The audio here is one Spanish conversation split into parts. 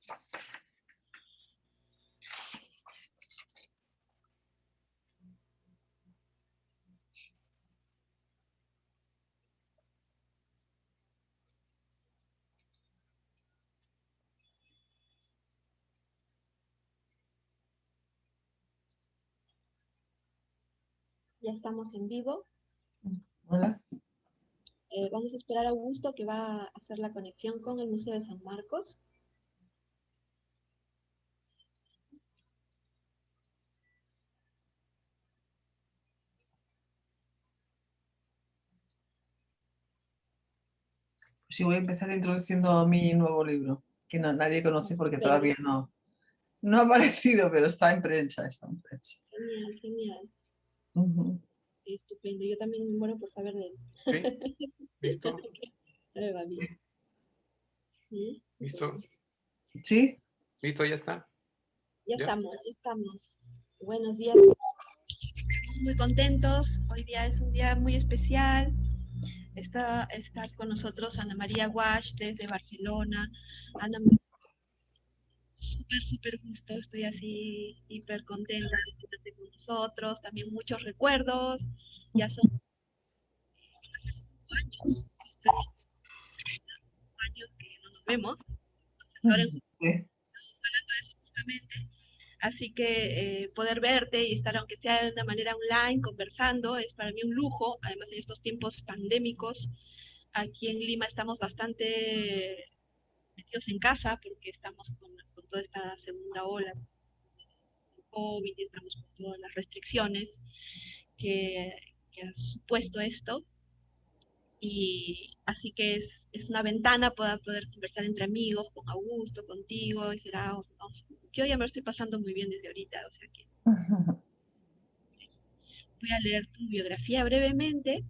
Ya estamos en vivo. Hola. Vamos a esperar a Augusto, que va a hacer la conexión con el Museo de San Marcos. Sí, voy a empezar introduciendo mi nuevo libro, que nadie conoce porque todavía no ha aparecido, pero está en prensa. Genial, genial. Uh-huh. Estupendo. Yo también me muero por saber de él. Okay. ¿Listo? ¿Sí? ¿Listo? ¿Sí? ¿Listo? ¿Ya está? Ya estamos. Buenos días. Muy contentos. Hoy día es un día muy especial. Está con nosotros Ana María Wash desde Barcelona. Ana, súper gusto. Estoy así hiper contenta de tenerte con nosotros. También muchos recuerdos. Ya son 5 años. 5 años que no nos vemos. Entonces, ahora sí. Hablando de eso justamente. Así que poder verte y estar, aunque sea de una manera online, conversando, es para mí un lujo. Además, en estos tiempos pandémicos, aquí en Lima estamos bastante metidos en casa porque estamos con toda esta segunda ola de COVID y estamos con todas las restricciones que ha supuesto esto. Y así que es una ventana para poder conversar entre amigos, con Augusto, contigo, y será, yo ya me lo estoy pasando muy bien desde ahorita, o sea que voy a leer tu biografía brevemente,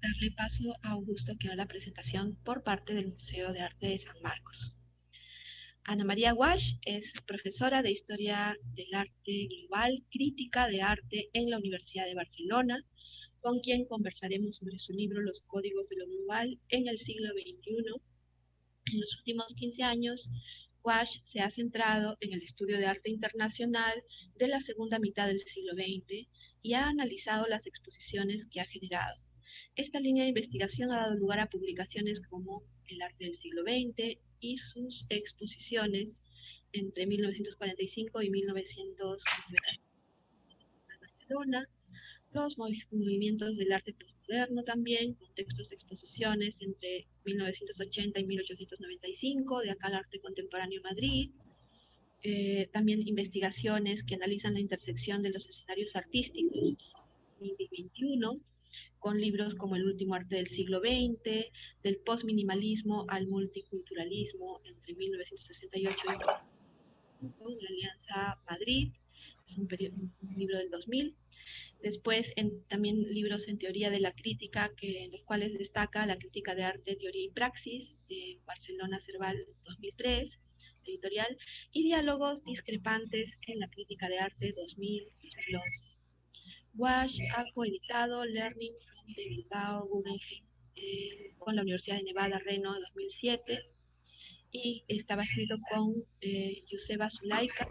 darle paso a Augusto que hará la presentación por parte del Museo de Arte de San Marcos. Ana María Wash es profesora de Historia del Arte Global, crítica de arte en la Universidad de Barcelona, con quien conversaremos sobre su libro Los Códigos de lo Global en el siglo XXI. En los últimos 15 años, Wash se ha centrado en el estudio de arte internacional de la segunda mitad del siglo XX y ha analizado las exposiciones que ha generado. Esta línea de investigación ha dado lugar a publicaciones como El arte del siglo XX y sus exposiciones entre 1945 y 1990 en Barcelona, los movimientos del arte postmoderno también, contextos de exposiciones entre 1980 y 1895, de acá al arte contemporáneo Madrid, también investigaciones que analizan la intersección de los escenarios artísticos del XXI, con libros como El último arte del siglo XX, del postminimalismo al multiculturalismo entre 1968 y la Alianza Madrid, es un libro del 2000. Después, también libros en teoría de la crítica, en los cuales destaca La crítica de arte, teoría y praxis, de Barcelona Cerval 2003, editorial, y Diálogos discrepantes en la crítica de arte 2011. Wash ha coeditado Learning from the Bilbao Guggenheim con la Universidad de Nevada, Reno, 2007, y estaba escrito con Joseba Zulaika.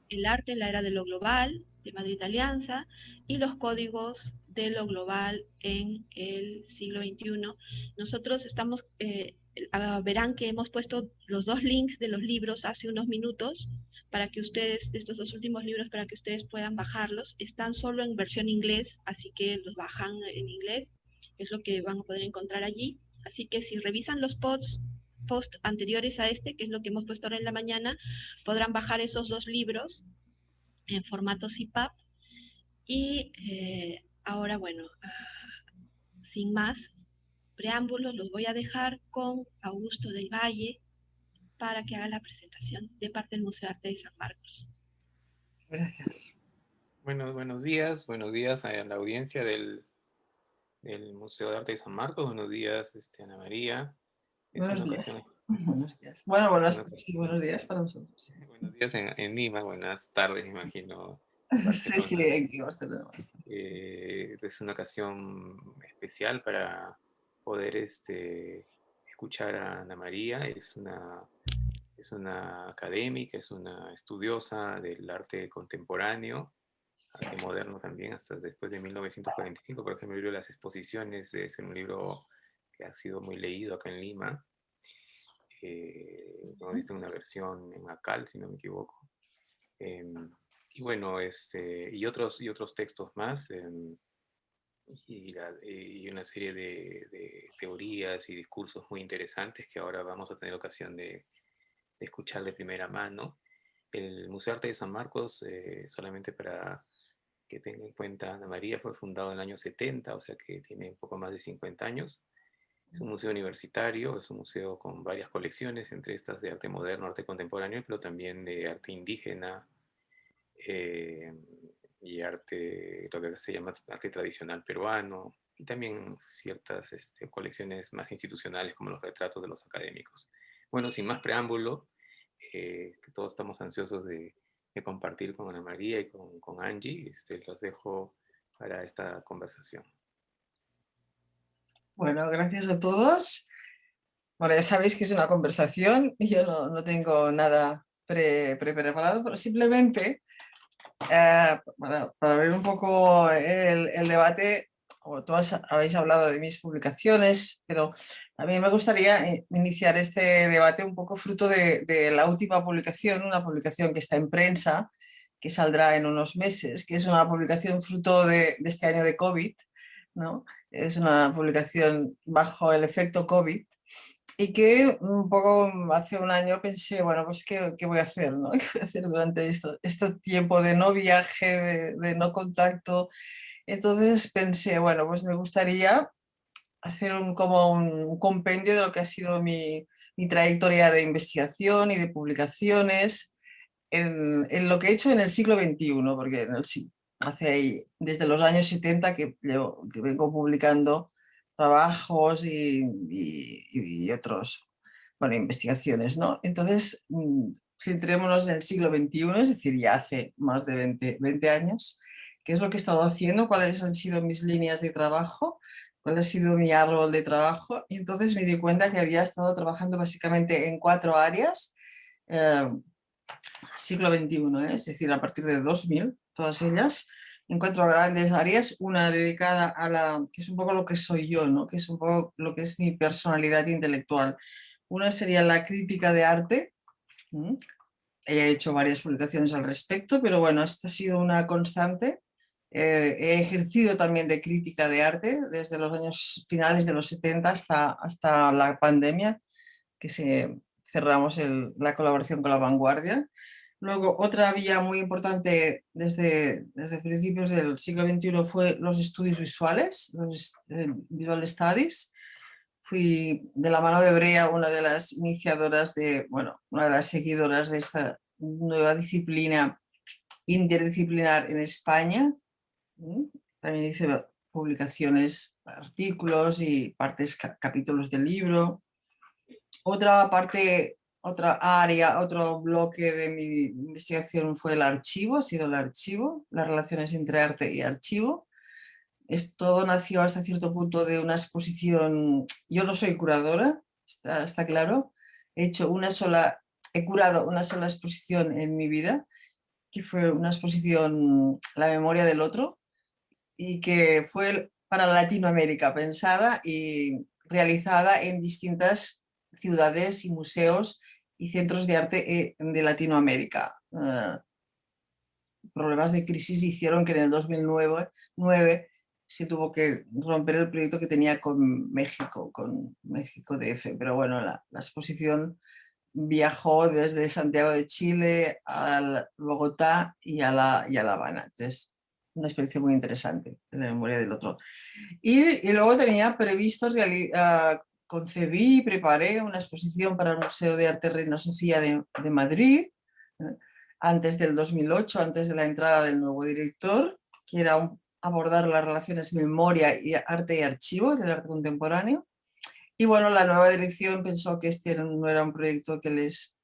El arte en la era de lo global, de Madrid Alianza, y los códigos de lo global en el siglo XXI. Nosotros estamos, verán que hemos puesto los 2 links de los libros hace unos minutos, para que ustedes, estos 2 últimos libros, para que ustedes puedan bajarlos. Están solo en versión inglés, así que los bajan en inglés, que es lo que van a poder encontrar allí. Así que si revisan los post anteriores a este, que es lo que hemos puesto ahora en la mañana, podrán bajar esos 2 libros en formato ZIPAP. Y ahora, bueno, sin más preámbulos, los voy a dejar con Augusto del Valle para que haga la presentación de parte del Museo de Arte de San Marcos. Gracias. Bueno, buenos días a la audiencia del Museo de Arte de San Marcos. Buenos días, Ana María. Buenos días. Buenos días. Bueno, buenos días para nosotros. Sí. Buenos días en Lima, buenas tardes, imagino. Sí, sí, aquí en Barcelona. Es una ocasión especial para poder escuchar a Ana María. Es una académica, es una estudiosa del arte contemporáneo, arte moderno también, hasta después de 1945. Por ejemplo, el libro de las exposiciones es un libro que ha sido muy leído acá en Lima. Hemos visto una versión en ACAL, si no me equivoco. Y bueno, y otros textos más, y una serie de teorías y discursos muy interesantes que ahora vamos a tener ocasión de escuchar de primera mano. El Museo de Arte de San Marcos, solamente para que tenga en cuenta Ana María, fue fundado en el año 70, o sea que tiene un poco más de 50 años. Es un museo universitario, es un museo con varias colecciones, entre estas de arte moderno, arte contemporáneo, pero también de arte indígena, y arte, lo que se llama arte tradicional peruano, y también ciertas colecciones más institucionales como los retratos de los académicos. Bueno, sin más preámbulo, que todos estamos ansiosos de compartir con Ana María y con Angie, los dejo para esta conversación. Bueno, gracias a todos. Bueno, ya sabéis que es una conversación y yo no tengo nada preparado, pero simplemente para ver un poco el debate. Todos habéis hablado de mis publicaciones, pero a mí me gustaría iniciar este debate un poco fruto de la última publicación, una publicación que está en prensa, que saldrá en unos meses, que es una publicación fruto de este año de COVID, ¿no? Es una publicación bajo el efecto COVID y que un poco hace un año pensé, bueno, pues ¿qué voy a hacer, ¿no? ¿Qué voy a hacer durante este tiempo de no viaje, de no contacto? Entonces pensé, bueno, pues me gustaría hacer como un compendio de lo que ha sido mi trayectoria de investigación y de publicaciones en lo que he hecho en el siglo XXI, porque hace ahí, desde los años 70 que vengo publicando trabajos y otros, bueno, investigaciones, ¿no? Entonces, centrémonos en el siglo XXI, es decir, ya hace más de 20 años. ¿Qué es lo que he estado haciendo? ¿Cuáles han sido mis líneas de trabajo? ¿Cuál ha sido mi árbol de trabajo? Y entonces me di cuenta que había estado trabajando básicamente en 4 áreas, siglo XXI, es decir, a partir de 2000, todas ellas, en 4 grandes áreas, una dedicada a que es un poco lo que soy yo, ¿no? Que es un poco lo que es mi personalidad intelectual. Una sería la crítica de arte. He hecho varias publicaciones al respecto, pero bueno, esta ha sido una constante. He ejercido también de crítica de arte desde los años finales de los 70 hasta la pandemia, que cerramos la colaboración con La Vanguardia. Luego, otra vía muy importante desde principios del siglo XXI fue los estudios visuales, los Visual Studies. Fui de la mano de Brea una de las iniciadoras una de las seguidoras de esta nueva disciplina interdisciplinar en España. También hice publicaciones, artículos y capítulos del libro. Otra área, otro bloque de mi investigación fue el archivo, ha sido el archivo, las relaciones entre arte y archivo. Todo nació hasta cierto punto de una exposición. Yo no soy curadora, está claro. He curado una sola exposición en mi vida, que fue una exposición La memoria del otro, y que fue para Latinoamérica, pensada y realizada en distintas ciudades y museos y centros de arte de Latinoamérica. Problemas de crisis hicieron que en el 2009 se tuvo que romper el proyecto que tenía con México DF, pero bueno, la exposición viajó desde Santiago de Chile a Bogotá y a La Habana. Entonces, una experiencia muy interesante en la memoria del otro. Y luego tenía previsto, concebí y preparé una exposición para el Museo de Arte Reina Sofía de Madrid, antes del 2008, antes de la entrada del nuevo director, que era abordar las relaciones memoria, arte y archivo en el arte contemporáneo. Y bueno, la nueva dirección pensó que este no era un proyecto que les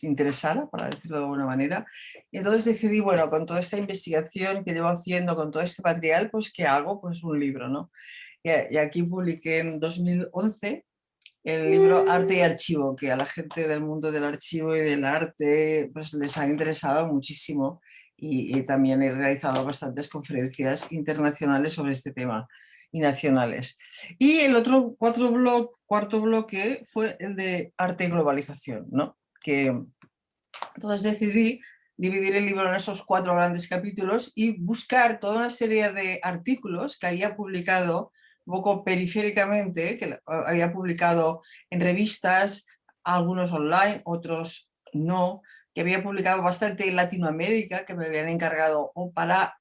interesara, para decirlo de alguna manera. Y entonces decidí, bueno, con toda esta investigación que llevo haciendo, con todo este material, pues ¿qué hago? Pues un libro, ¿no? Y aquí publiqué en 2011 el libro Arte y Archivo, que a la gente del mundo del archivo y del arte pues les ha interesado muchísimo, y también he realizado bastantes conferencias internacionales sobre este tema y nacionales. Y el otro cuarto bloque fue el de arte y globalización, ¿no? Que entonces decidí dividir el libro en esos 4 grandes capítulos y buscar toda una serie de artículos que había publicado un poco periféricamente, que había publicado en revistas, algunos online, otros no, que había publicado bastante en Latinoamérica, que me habían encargado o para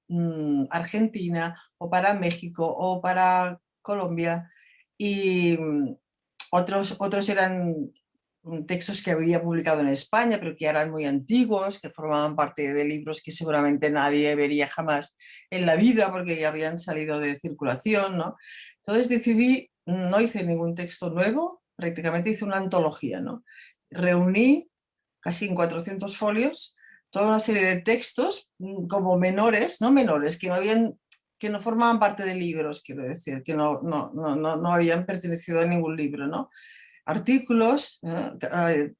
Argentina, o para México, o para Colombia, y otros eran textos que había publicado en España, pero que eran muy antiguos, que formaban parte de libros que seguramente nadie vería jamás en la vida porque ya habían salido de circulación, ¿no? Entonces decidí, no hice ningún texto nuevo, prácticamente hice una antología, ¿no? Reuní casi en 400 folios toda una serie de textos como menores, no menores, que no formaban parte de libros, quiero decir, que no habían pertenecido a ningún libro, ¿no? Artículos,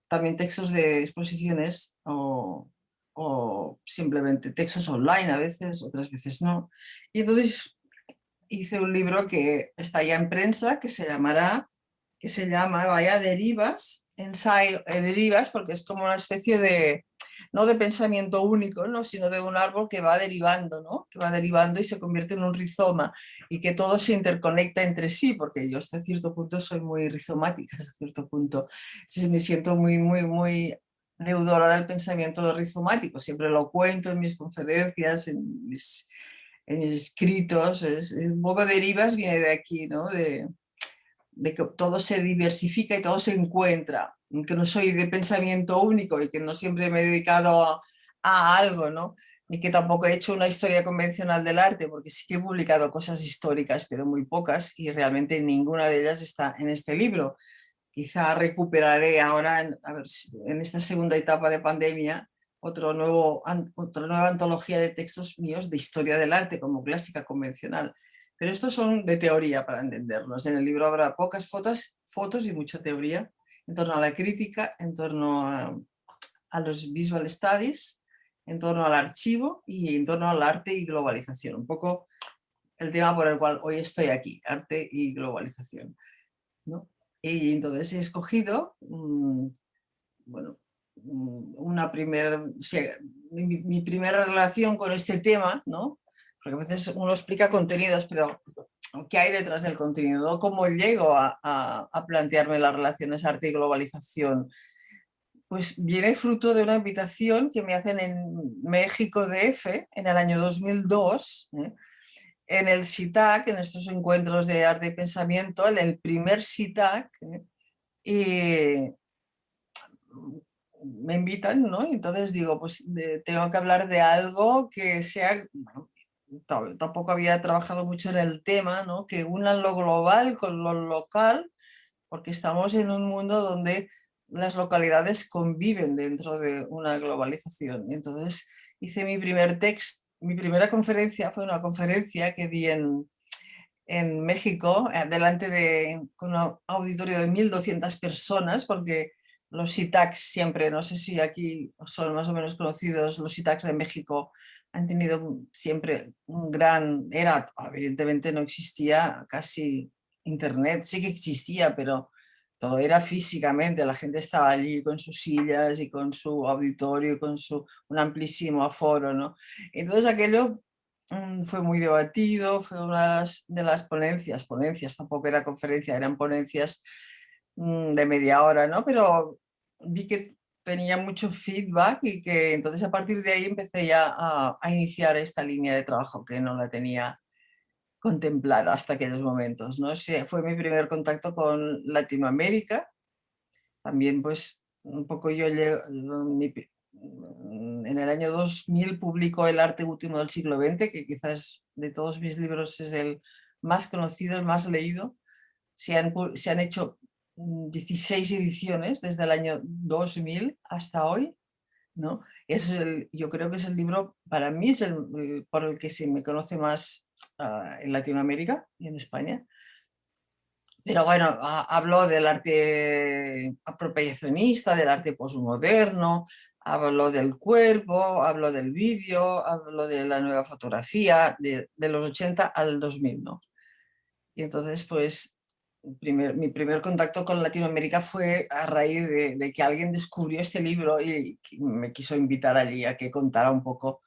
también textos de exposiciones o simplemente textos online a veces, otras veces no. Y entonces hice un libro que está ya en prensa, que se llama, vaya, Derivas, ensayo, Derivas, porque es como una especie de, no de pensamiento único, ¿no? Sino de un árbol que va derivando, ¿no? Que va derivando y se convierte en un rizoma, y que todo se interconecta entre sí, porque yo hasta cierto punto soy muy rizomática, hasta cierto punto. Entonces me siento muy deudora del pensamiento rizomático, siempre lo cuento en mis conferencias, en mis escritos, un poco Derivas viene de aquí, ¿no? De que todo se diversifica y todo se encuentra, que no soy de pensamiento único y que no siempre me he dedicado a algo, ¿no? Ni que tampoco he hecho una historia convencional del arte, porque sí que he publicado cosas históricas, pero muy pocas, y realmente ninguna de ellas está en este libro. Quizá recuperaré ahora, a ver, en esta segunda etapa de pandemia, otra nueva antología de textos míos de historia del arte como clásica convencional. Pero estos son de teoría para entenderlos. En el libro habrá pocas fotos y mucha teoría en torno a la crítica, en torno a los visual studies, en torno al archivo y en torno al arte y globalización. Un poco el tema por el cual hoy estoy aquí, arte y globalización, ¿no? Y entonces he escogido, bueno, una primera, o sea, mi primera relación con este tema, ¿no? Porque a veces uno explica contenidos, pero ¿qué hay detrás del contenido? ¿Cómo llego a plantearme las relaciones arte y globalización? Pues viene fruto de una invitación que me hacen en México DF en el año 2002, ¿eh? En el SITAC, en estos encuentros de arte y pensamiento, en el primer SITAC, y me invitan, ¿no? Y entonces digo, pues tengo que hablar de algo que sea, bueno, tampoco había trabajado mucho en el tema, ¿no? Que una lo global con lo local, porque estamos en un mundo donde las localidades conviven dentro de una globalización. Y entonces hice mi primer texto, mi primera conferencia fue una conferencia que di en México, delante de con un auditorio de 1.200 personas, porque los SITACs siempre, no sé si aquí son más o menos conocidos, los SITACs de México han tenido siempre un gran, evidentemente no existía casi internet, sí que existía, pero todo era físicamente, la gente estaba allí con sus sillas y con su auditorio y con un amplísimo aforo, ¿no? Entonces aquello fue muy debatido, fue una de las ponencias, tampoco era conferencia, eran ponencias de media hora, ¿no? Pero vi que tenía mucho feedback y que entonces a partir de ahí empecé ya a iniciar esta línea de trabajo que no la tenía contemplada hasta aquellos momentos, ¿no? Fue mi primer contacto con Latinoamérica. También pues un poco en el año 2000 publicó El arte último del siglo XX, que quizás de todos mis libros es el más conocido, el más leído. Se han hecho 16 ediciones desde el año 2000 hasta hoy, ¿no? Yo creo que es el libro, para mí, por el que se me conoce más en Latinoamérica y en España. Pero bueno, hablo del arte apropiacionista, del arte posmoderno, hablo del cuerpo, hablo del vídeo, hablo de la nueva fotografía, de los 80 al 2000, ¿no? Y entonces, pues, mi primer contacto con Latinoamérica fue a raíz de que alguien descubrió este libro y me quiso invitar allí a que contara un poco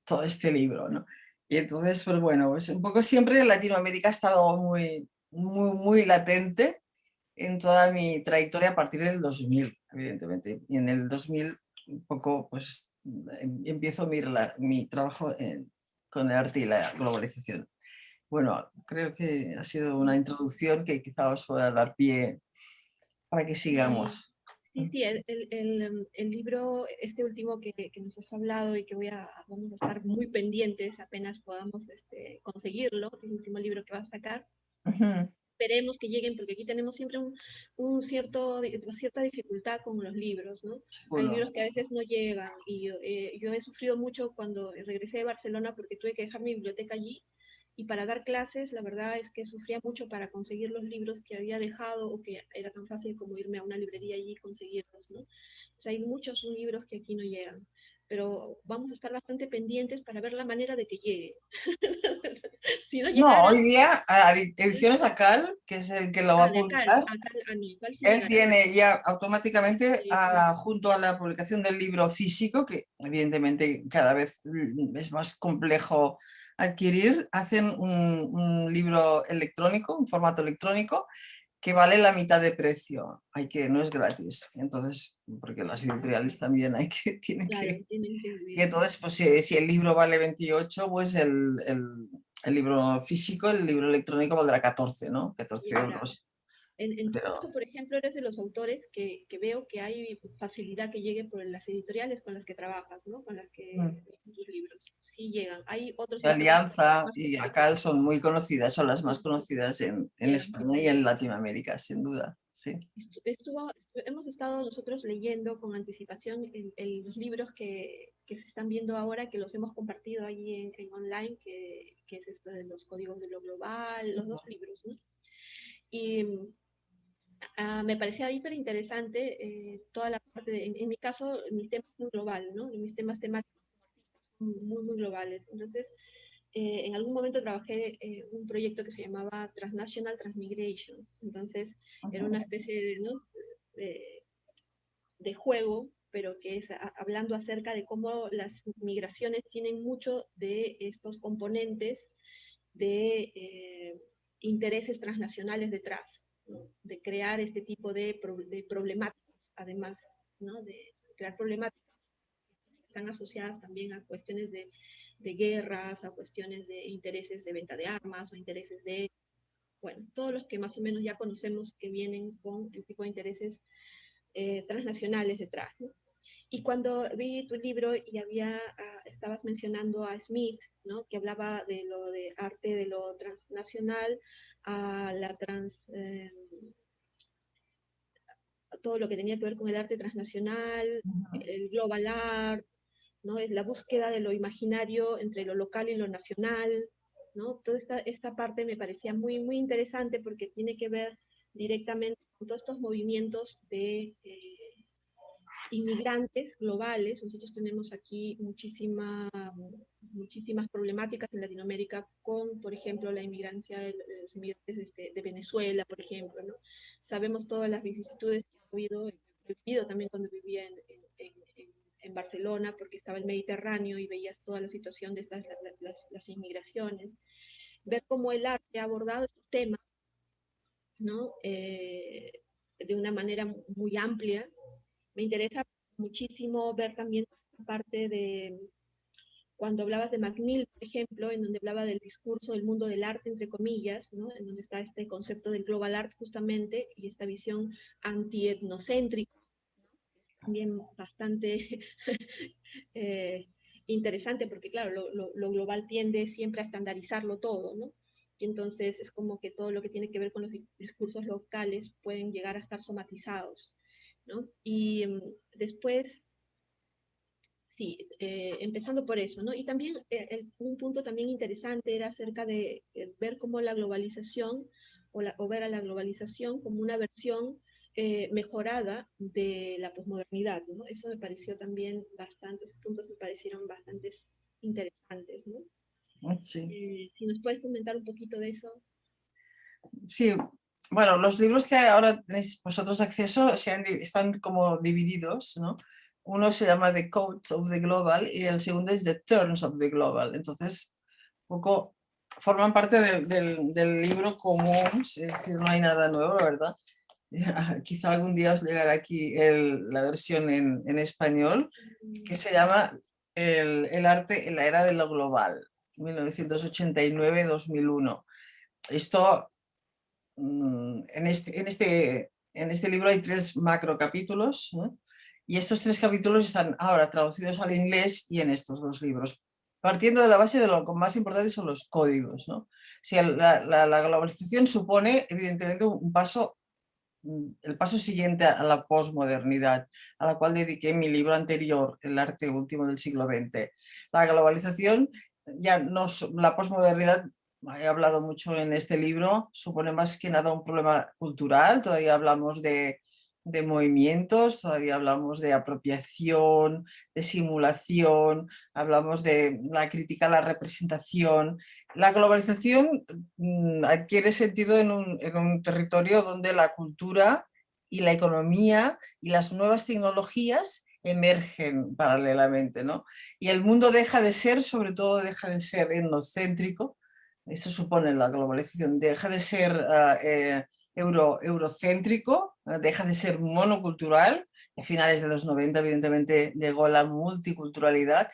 todo este libro, ¿no? Y entonces, pues bueno, pues un poco siempre Latinoamérica ha estado muy latente en toda mi trayectoria a partir del 2000, evidentemente. Y en el 2000 un poco, pues, empiezo mi trabajo con el arte y la globalización. Bueno, creo que ha sido una introducción que quizá os pueda dar pie para que Sí, sigamos. sí, sí, el libro, este último que nos has hablado y que vamos a estar muy pendientes apenas podamos conseguirlo, el último libro que vas a sacar. Ujú. Esperemos que lleguen, porque aquí tenemos siempre una cierta dificultad con los libros, ¿no? Hay Seguro. libros que a veces no llegan y yo he sufrido mucho cuando regresé de Barcelona porque tuve que dejar mi biblioteca allí y para dar clases la verdad es que sufría mucho para conseguir los libros que había dejado o que era tan fácil como irme a una librería allí y conseguirlos, ¿no? O sea, hay muchos libros que aquí no llegan, pero vamos a estar bastante pendientes para ver la manera de que llegue. Si no No, llegara, hoy día Ediciones Acal, que es el que lo va a de publicar, acá no, igual sí él llegará. tiene ya automáticamente, Sí, sí, junto a la publicación del libro físico, que evidentemente cada vez es más complejo adquirir, hacen un libro electrónico, un formato electrónico, que vale la mitad de precio, hay que, no es gratis. Entonces, porque las editoriales también tienen claro, que... tienen que Y vivir. entonces, pues si el libro vale 28, pues el libro físico, el libro electrónico valdrá 14, ¿no? 14 Claro. euros. En tu Pero, caso, por ejemplo, eres de los autores que veo que hay facilidad que llegue por las editoriales con las que trabajas, ¿no? Con las que tus libros sí llegan. Hay otros autores Alianza más y complicados. Acal son muy conocidas, son las más conocidas en Llegan, sí. España y en Latinoamérica, sin duda. Sí. Hemos estado nosotros leyendo con anticipación los libros que se están viendo ahora, que los hemos compartido allí en online, que es esto de los códigos de lo global, los dos libros, ¿no? Y me parecía hiper interesante toda la parte en mi caso, mis temas son global, ¿no? Mis temas temáticos son muy globales. Entonces, en algún momento trabajé un proyecto que se llamaba Transnational Transmigration. Entonces, era una especie de, ¿no? de, de juego, pero que es hablando acerca de cómo las migraciones tienen mucho de estos componentes de intereses transnacionales detrás, ¿no? De crear este tipo de problemáticas, además, ¿no? De crear problemáticas que están asociadas también a cuestiones de guerras, a cuestiones de intereses de venta de armas o intereses de, bueno, todos los que más o menos ya conocemos que vienen con el tipo de intereses transnacionales detrás, ¿no? Y cuando vi tu libro y estabas mencionando a Smith, ¿no? Que hablaba de lo de arte, de lo transnacional, a a todo lo que tenía que ver con el arte transnacional, el global art, ¿no? Es la búsqueda de lo imaginario entre lo local y lo nacional, ¿no? Toda esta parte me parecía muy interesante porque tiene que ver directamente con todos estos movimientos de inmigrantes globales. Nosotros tenemos aquí muchísimas problemáticas en Latinoamérica con, por ejemplo, la inmigrancia de los inmigrantes de Venezuela, por ejemplo, ¿no? Sabemos todas las vicisitudes que ha habido, he vivido también cuando vivía en Barcelona, porque estaba el Mediterráneo y veías toda la situación de las inmigraciones. Ver cómo el arte ha abordado estos temas, ¿no? De una manera muy amplia. Me interesa muchísimo ver también parte de cuando hablabas de McNeill, por ejemplo, en donde hablaba del discurso del mundo del arte, entre comillas, ¿no? En donde está este concepto del global art justamente y esta visión anti-etnocéntrica, también bastante eh, interesante porque, claro, lo global tiende siempre a estandarizarlo todo, ¿no? Y entonces es como que todo lo que tiene que ver con los discursos locales pueden llegar a estar somatizados, ¿no? Y después, sí, empezando por eso, ¿no? Y también un punto también interesante era acerca de ver cómo la globalización o ver a la globalización como una versión mejorada de la posmodernidad, ¿no? Eso me pareció también bastante, esos puntos me parecieron bastante interesantes, ¿no? Sí. Si nos puedes comentar un poquito de eso. Sí, bueno, los libros que ahora tenéis vosotros acceso están como divididos, ¿no? Uno se llama The Codes of the Global y el segundo es The Turns of the Global. Entonces, un poco forman parte del libro común, es decir, no hay nada nuevo, la verdad. Quizá algún día os llegará aquí la versión en español, que se llama el arte en la era de lo global, 1989-2001. Esto, en este libro hay 3 macro capítulos, ¿no? Y estos 3 capítulos están ahora traducidos al inglés y en estos 2 libros, partiendo de la base de lo más importante son los códigos, ¿no? Si la globalización supone evidentemente un paso, el paso siguiente a la posmodernidad, a la cual dediqué mi libro anterior, El arte último del siglo XX. La globalización, ya no, la posmodernidad, he hablado mucho en este libro, supone más que nada un problema cultural, todavía hablamos de movimientos, todavía hablamos de apropiación, de simulación, hablamos de la crítica a la representación. La globalización adquiere sentido en un territorio donde la cultura y la economía y las nuevas tecnologías emergen paralelamente, ¿no? Y el mundo deja de ser, sobre todo deja de ser etnocéntrico, eso supone la globalización, deja de ser eurocéntrico, deja de ser monocultural. A finales de los 90 evidentemente llegó la multiculturalidad,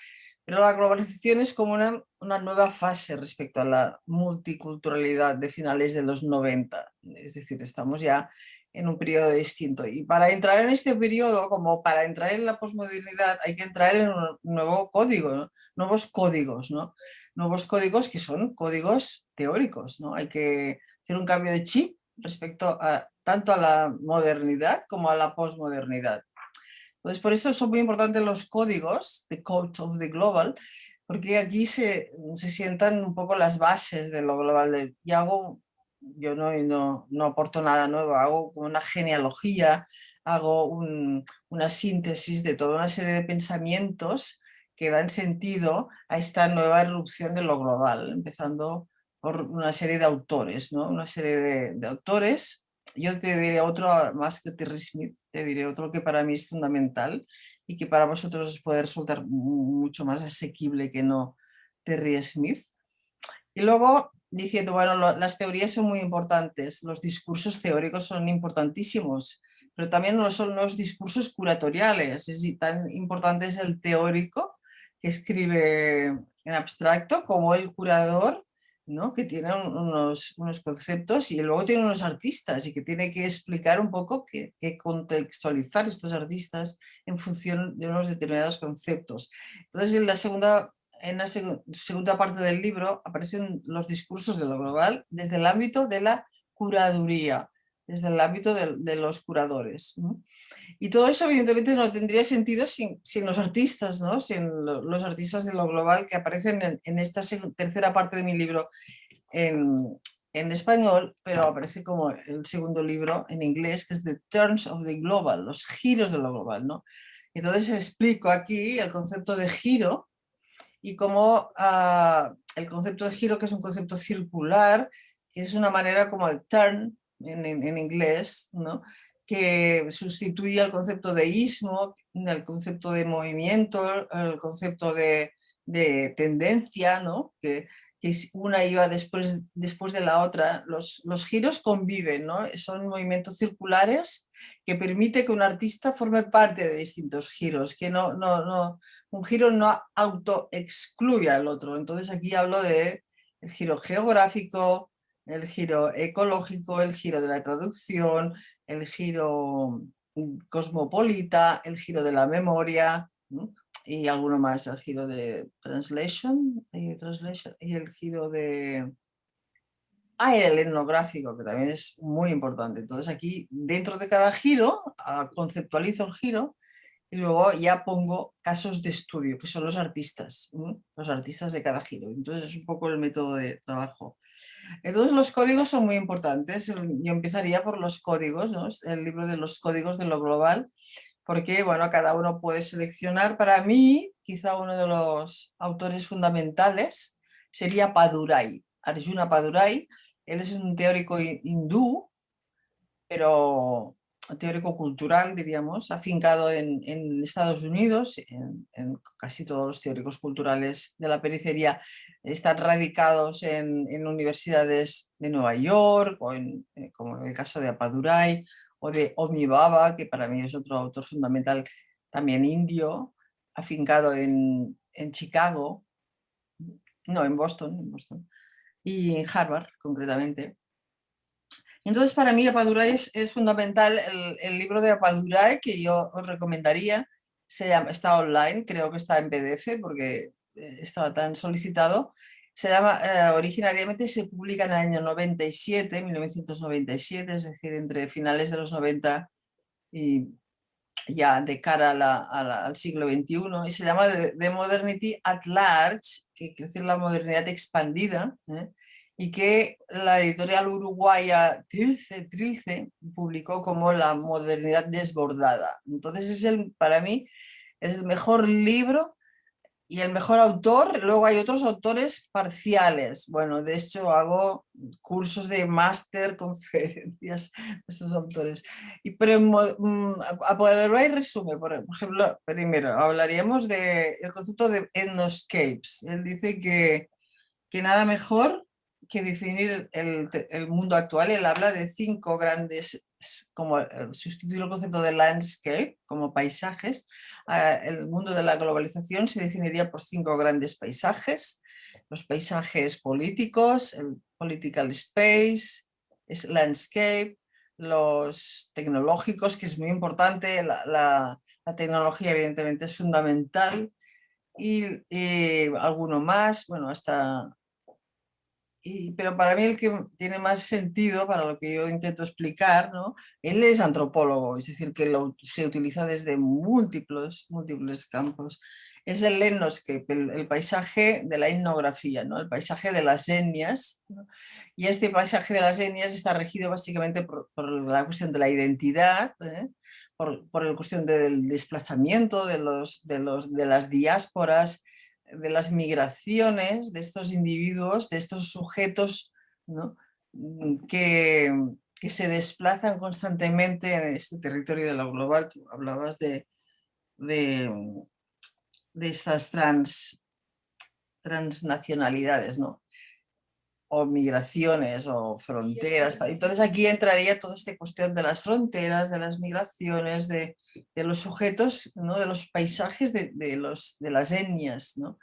pero la globalización es como una nueva fase respecto a la multiculturalidad de finales de los 90. Es decir, estamos ya en un periodo distinto. Y para entrar en este periodo, como para entrar en la posmodernidad, hay que entrar en un nuevo código, ¿no? Nuevos códigos, ¿no? Nuevos códigos que son códigos teóricos, ¿no? Hay que hacer un cambio de chip respecto a tanto a la modernidad como a la posmodernidad. Entonces, por eso son muy importantes los códigos, the Code of the Global, porque aquí se sientan un poco las bases de lo global. Yo no aporto nada nuevo, hago una genealogía, hago una síntesis de toda una serie de pensamientos que dan sentido a esta nueva erupción de lo global, empezando por una serie de autores, ¿no? Una serie de autores. Yo te diré otro más que Terry Smith, te diré otro que para mí es fundamental y que para vosotros os puede resultar mucho más asequible que no Terry Smith. Y luego diciendo, bueno, las teorías son muy importantes, los discursos teóricos son importantísimos, pero también no son los discursos curatoriales, es decir, tan importante es el teórico que escribe en abstracto como el curador, ¿no? Que tiene unos conceptos y luego tiene unos artistas y que tiene que explicar un poco que contextualizar estos artistas en función de unos determinados conceptos. Entonces, en la segunda parte del libro aparecen los discursos de lo global desde el ámbito de la curaduría, desde el ámbito de los curadores, ¿no? Y todo eso evidentemente no tendría sentido sin los artistas, ¿no? Sin los artistas de lo global que aparecen en esta tercera parte de mi libro en, en español, pero aparece como el segundo libro en inglés, que es The Turns of the Global, los giros de lo global, ¿no? Entonces explico aquí el concepto de giro y cómo el concepto de giro, que es un concepto circular, que es una manera como el turn en inglés, ¿no? Que sustituye al concepto de ismo, el concepto de movimiento, el concepto de tendencia, ¿no? Que una iba después de la otra. Los giros conviven, ¿no? Son movimientos circulares que permite que un artista forme parte de distintos giros, que un giro no autoexcluye al otro. Entonces aquí hablo de el giro geográfico, el giro ecológico, el giro de la traducción, el giro cosmopolita, el giro de la memoria, ¿no? Y alguno más, el giro de translation y el giro de... el etnográfico, que también es muy importante. Entonces aquí, dentro de cada giro, conceptualizo el giro y luego ya pongo casos de estudio, que son los artistas de cada giro. Entonces es un poco el método de trabajo. Entonces los códigos son muy importantes. Yo empezaría por los códigos, ¿no? El libro de los códigos de lo global, porque bueno, cada uno puede seleccionar. Para mí, quizá uno de los autores fundamentales sería Padurai, Arjuna Padurai. Él es un teórico hindú, pero teórico cultural, diríamos, afincado en Estados Unidos. En casi todos los teóricos culturales de la periferia están radicados en universidades de Nueva York, o como en el caso de Appadurai, o de Homi Bhabha, que para mí es otro autor fundamental también indio, afincado en Chicago, no, en Boston, y en Harvard concretamente. Entonces, para mí, Appadurai es fundamental. El libro de Appadurai que yo os recomendaría está online, creo que está en PDF porque estaba tan solicitado. Se llama, originariamente se publica en el año 97, 1997, es decir, entre finales de los 90 y ya de cara al siglo XXI, y se llama The Modernity at Large, que quiere decir la modernidad expandida, y que la editorial uruguaya Trilce publicó como la modernidad desbordada. Entonces para mí es el mejor libro y el mejor autor. Luego hay otros autores parciales. Bueno, de hecho hago cursos de máster, conferencias de estos autores. Pero Appadurai resume, por ejemplo, primero hablaríamos del concepto de etnoscapes. Él dice que nada mejor que definir el mundo actual. Él habla de 5 grandes, como sustituir el concepto de landscape, como paisajes. El mundo de la globalización se definiría por 5 grandes paisajes: los paisajes políticos, el political space, es landscape; los tecnológicos, que es muy importante, la tecnología evidentemente es fundamental, y alguno más, bueno, hasta... Pero para mí el que tiene más sentido, para lo que yo intento explicar, ¿no? Él es antropólogo, es decir, que se utiliza desde múltiples campos. Es el landscape, el paisaje de la etnografía, ¿no? El paisaje de las etnias, ¿no? Y este paisaje de las etnias está regido básicamente por la cuestión de la identidad, por la cuestión del desplazamiento de las diásporas, de las migraciones de estos individuos, de estos sujetos, ¿no? que, que se desplazan constantemente en este territorio de lo global. Tú hablabas de, de estas transnacionalidades, ¿no? O migraciones o fronteras. Entonces aquí entraría toda esta cuestión de las fronteras, de las migraciones, de los sujetos, ¿no? De los paisajes, de las etnias, ¿no?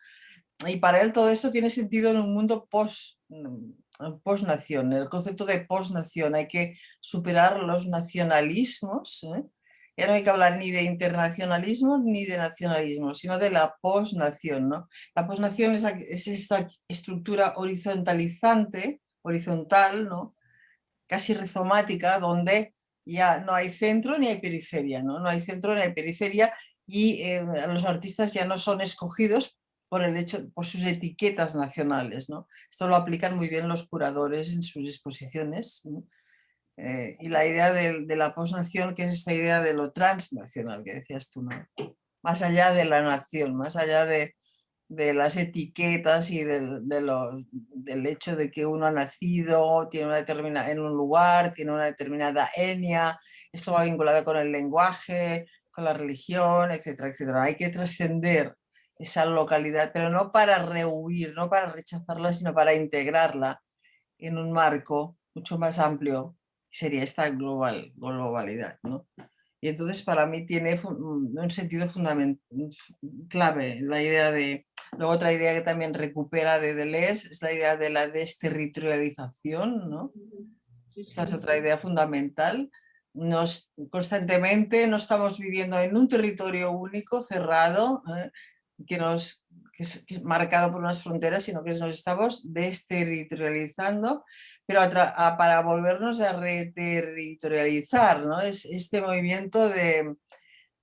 Y para él todo esto tiene sentido en un mundo post-nación. El concepto de post-nación, hay que superar los nacionalismos, ¿eh? Ya no hay que hablar ni de internacionalismo ni de nacionalismo, sino de la post-nación, ¿no? La post-nación es esta estructura horizontalizante, horizontal, ¿no? Casi rizomática, donde ya no hay centro ni hay periferia, ¿no? No hay centro ni hay periferia, y los artistas ya no son escogidos por sus etiquetas nacionales, ¿no? Esto lo aplican muy bien los curadores en sus exposiciones, ¿no? Y la idea de la posnación, que es esta idea de lo transnacional que decías tú, ¿no? Más allá de la nación, más allá de las etiquetas y del hecho de que uno ha nacido, tiene en un lugar, tiene una determinada etnia. Esto va vinculado con el lenguaje, con la religión, etcétera, etcétera. Hay que trascender esa localidad, pero no para rehuir, no para rechazarla, sino para integrarla en un marco mucho más amplio, que sería esta globalidad, ¿no? Y entonces para mí tiene un sentido clave la idea de... Luego otra idea que también recupera de Deleuze es la idea de la desterritorialización, ¿no? Esta es otra idea fundamental. Constantemente no estamos viviendo en un territorio único, cerrado, que es marcado por unas fronteras, sino que nos estamos desterritorializando, pero para volvernos a reterritorializar, ¿no? Es este movimiento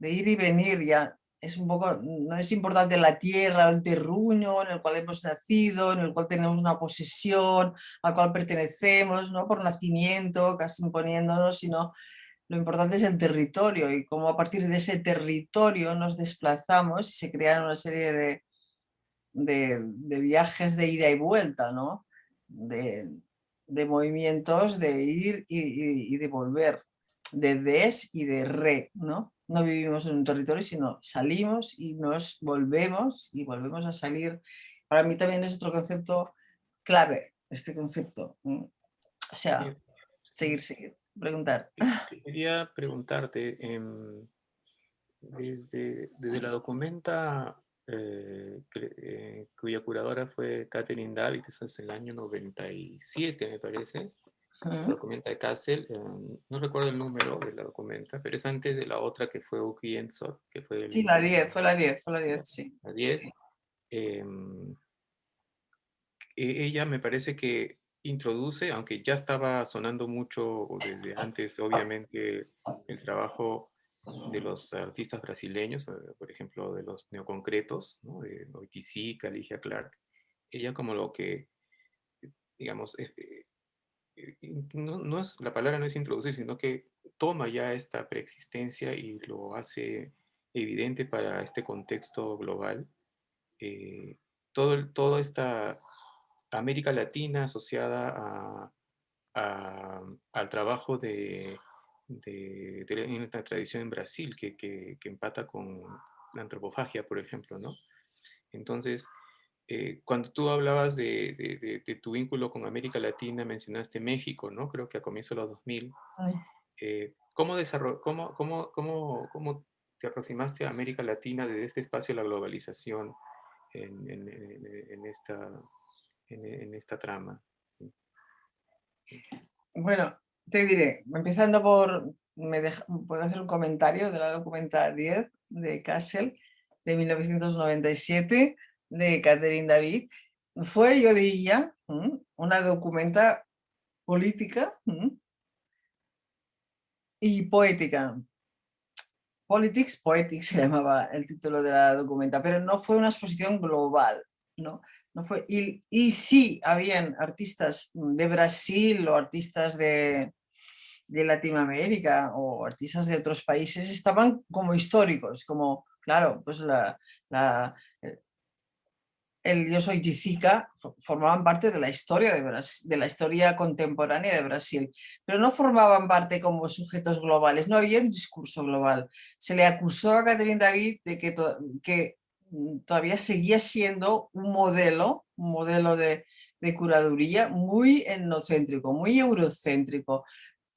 de ir y venir ya. Es un poco, no es importante la tierra, el terruño en el cual hemos nacido, en el cual tenemos una posesión, al cual pertenecemos, no por nacimiento, casi imponiéndonos, sino lo importante es el territorio y cómo a partir de ese territorio nos desplazamos y se crean una serie de viajes de ida y vuelta, ¿no? De movimientos de ir y de volver, de des y de re, ¿no? No vivimos en un territorio, sino salimos y nos volvemos y volvemos a salir. Para mí también es otro concepto clave, este concepto. O sea, Sí, seguir, preguntar. quería preguntarte, desde la documenta cuya curadora fue Catherine David, eso es el año 97 me parece, la documenta de Kassel, no recuerdo el número de la documenta, pero es antes de la otra que fue Uki Ensor, que fue Sí, la 10, fue la 10, sí. la 10. Sí. Ella me parece que introduce, aunque ya estaba sonando mucho desde antes, obviamente, el trabajo de los artistas brasileños, por ejemplo, de los neoconcretos, ¿no? De Oiticica, Ligia Clark. Ella como lo que, digamos, no es, la palabra no es introducir, sino que toma ya esta preexistencia y lo hace evidente para este contexto global. Toda esta América Latina asociada al trabajo de la tradición en Brasil, que empata con la antropofagia, por ejemplo, ¿no? Entonces, cuando tú hablabas de tu vínculo con América Latina, mencionaste México, ¿no? Creo que a comienzos de los 2000. ¿Cómo te aproximaste a América Latina desde este espacio de la globalización en esta trama? ¿Sí? Bueno, te diré, empezando por, puedo hacer un comentario de la documenta 10 de Kassel de 1997 de Catherine David. Fue, yo diría, una documenta política y poética. Politics, Poetics se llamaba el título de la documenta, pero no fue una exposición global, ¿no? No fue, y sí, habían artistas de Brasil o artistas de Latinoamérica o artistas de otros países, estaban como históricos, como, claro, pues el Yo Soy Tizica formaban parte de la historia de la historia contemporánea de Brasil, pero no formaban parte como sujetos globales, no había un discurso global. Se le acusó a Catherine David de que todavía seguía siendo un modelo de curaduría muy etnocéntrico, muy eurocéntrico.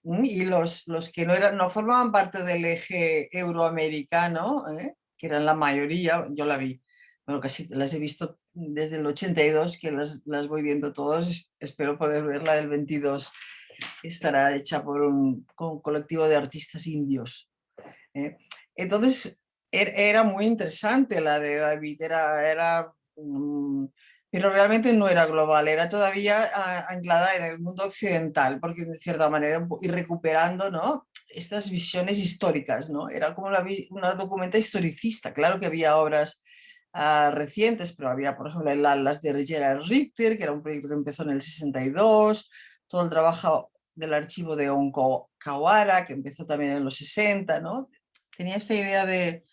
Y los que no formaban parte del eje euroamericano, que eran la mayoría, yo la vi, bueno, casi las he visto desde el 82, que las voy viendo todos, espero poder ver la del 22, que estará hecha por con un colectivo de artistas indios. ¿Eh? Entonces, era muy interesante la de David, pero realmente no era global, era todavía anclada en el mundo occidental, porque de cierta manera ir recuperando, ¿no?, estas visiones históricas, ¿no? Era como una documenta historicista. Claro que había obras recientes, pero había, por ejemplo, el Atlas de Gerard Richter, que era un proyecto que empezó en el 62, todo el trabajo del archivo de Onco Kawara, que empezó también en los 60, ¿no? Tenía esta idea de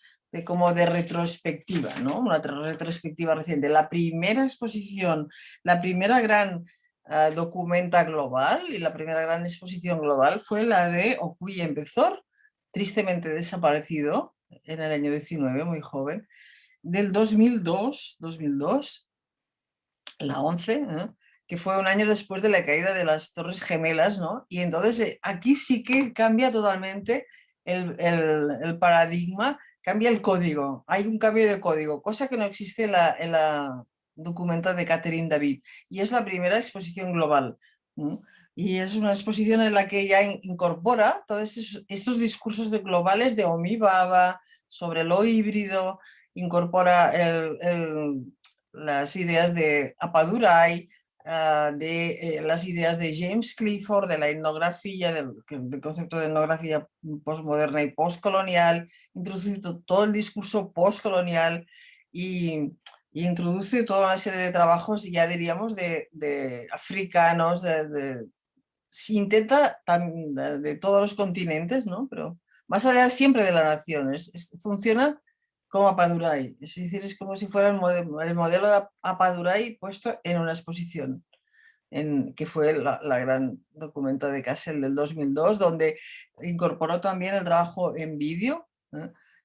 como de retrospectiva, ¿no? Una retrospectiva reciente. La primera exposición, la primera gran documenta global y la primera gran exposición global fue la de Okuy Embezor, tristemente desaparecido en el año 19, muy joven, del 2002, la 11, que fue un año después de la caída de las Torres Gemelas, ¿no? Y entonces aquí sí que cambia totalmente el paradigma, cambia el código, hay un cambio de código, cosa que no existe en la documenta de Catherine David, y es la primera exposición global. Y es una exposición en la que ella incorpora todos estos discursos globales de Homi Bhabha, sobre lo híbrido, incorpora las ideas de Appadurai, de las ideas de James Clifford, de la etnografía, del concepto de etnografía postmoderna y postcolonial, introduce todo el discurso postcolonial y introduce toda una serie de trabajos, ya diríamos, de africanos, se intenta de todos los continentes, ¿no? Pero más allá siempre de la nación, funciona como Apadurai, es decir, es como si fuera el modelo de Apadurai puesto en una exposición, que fue la gran documento de Kassel del 2002, donde incorporó también el trabajo en vídeo.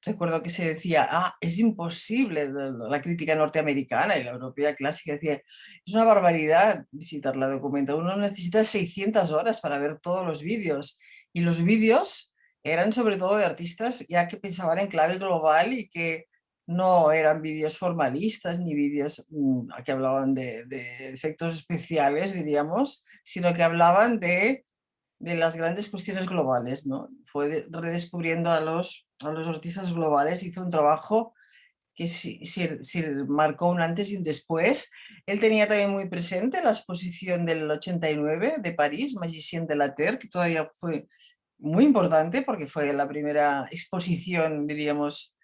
Recuerdo que se decía, es imposible, la crítica norteamericana y la europea clásica decía, es una barbaridad visitar la documenta, uno necesita 600 horas para ver todos los vídeos, y los vídeos eran sobre todo de artistas ya que pensaban en clave global y que no eran vídeos formalistas ni vídeos que hablaban de efectos especiales, diríamos, sino que hablaban de las grandes cuestiones globales, ¿no? Fue redescubriendo a los artistas globales, hizo un trabajo que marcó un antes y un después. Él tenía también muy presente la exposición del 89 de París, Magicien de la Terre, que todavía fue muy importante porque fue la primera exposición, diríamos,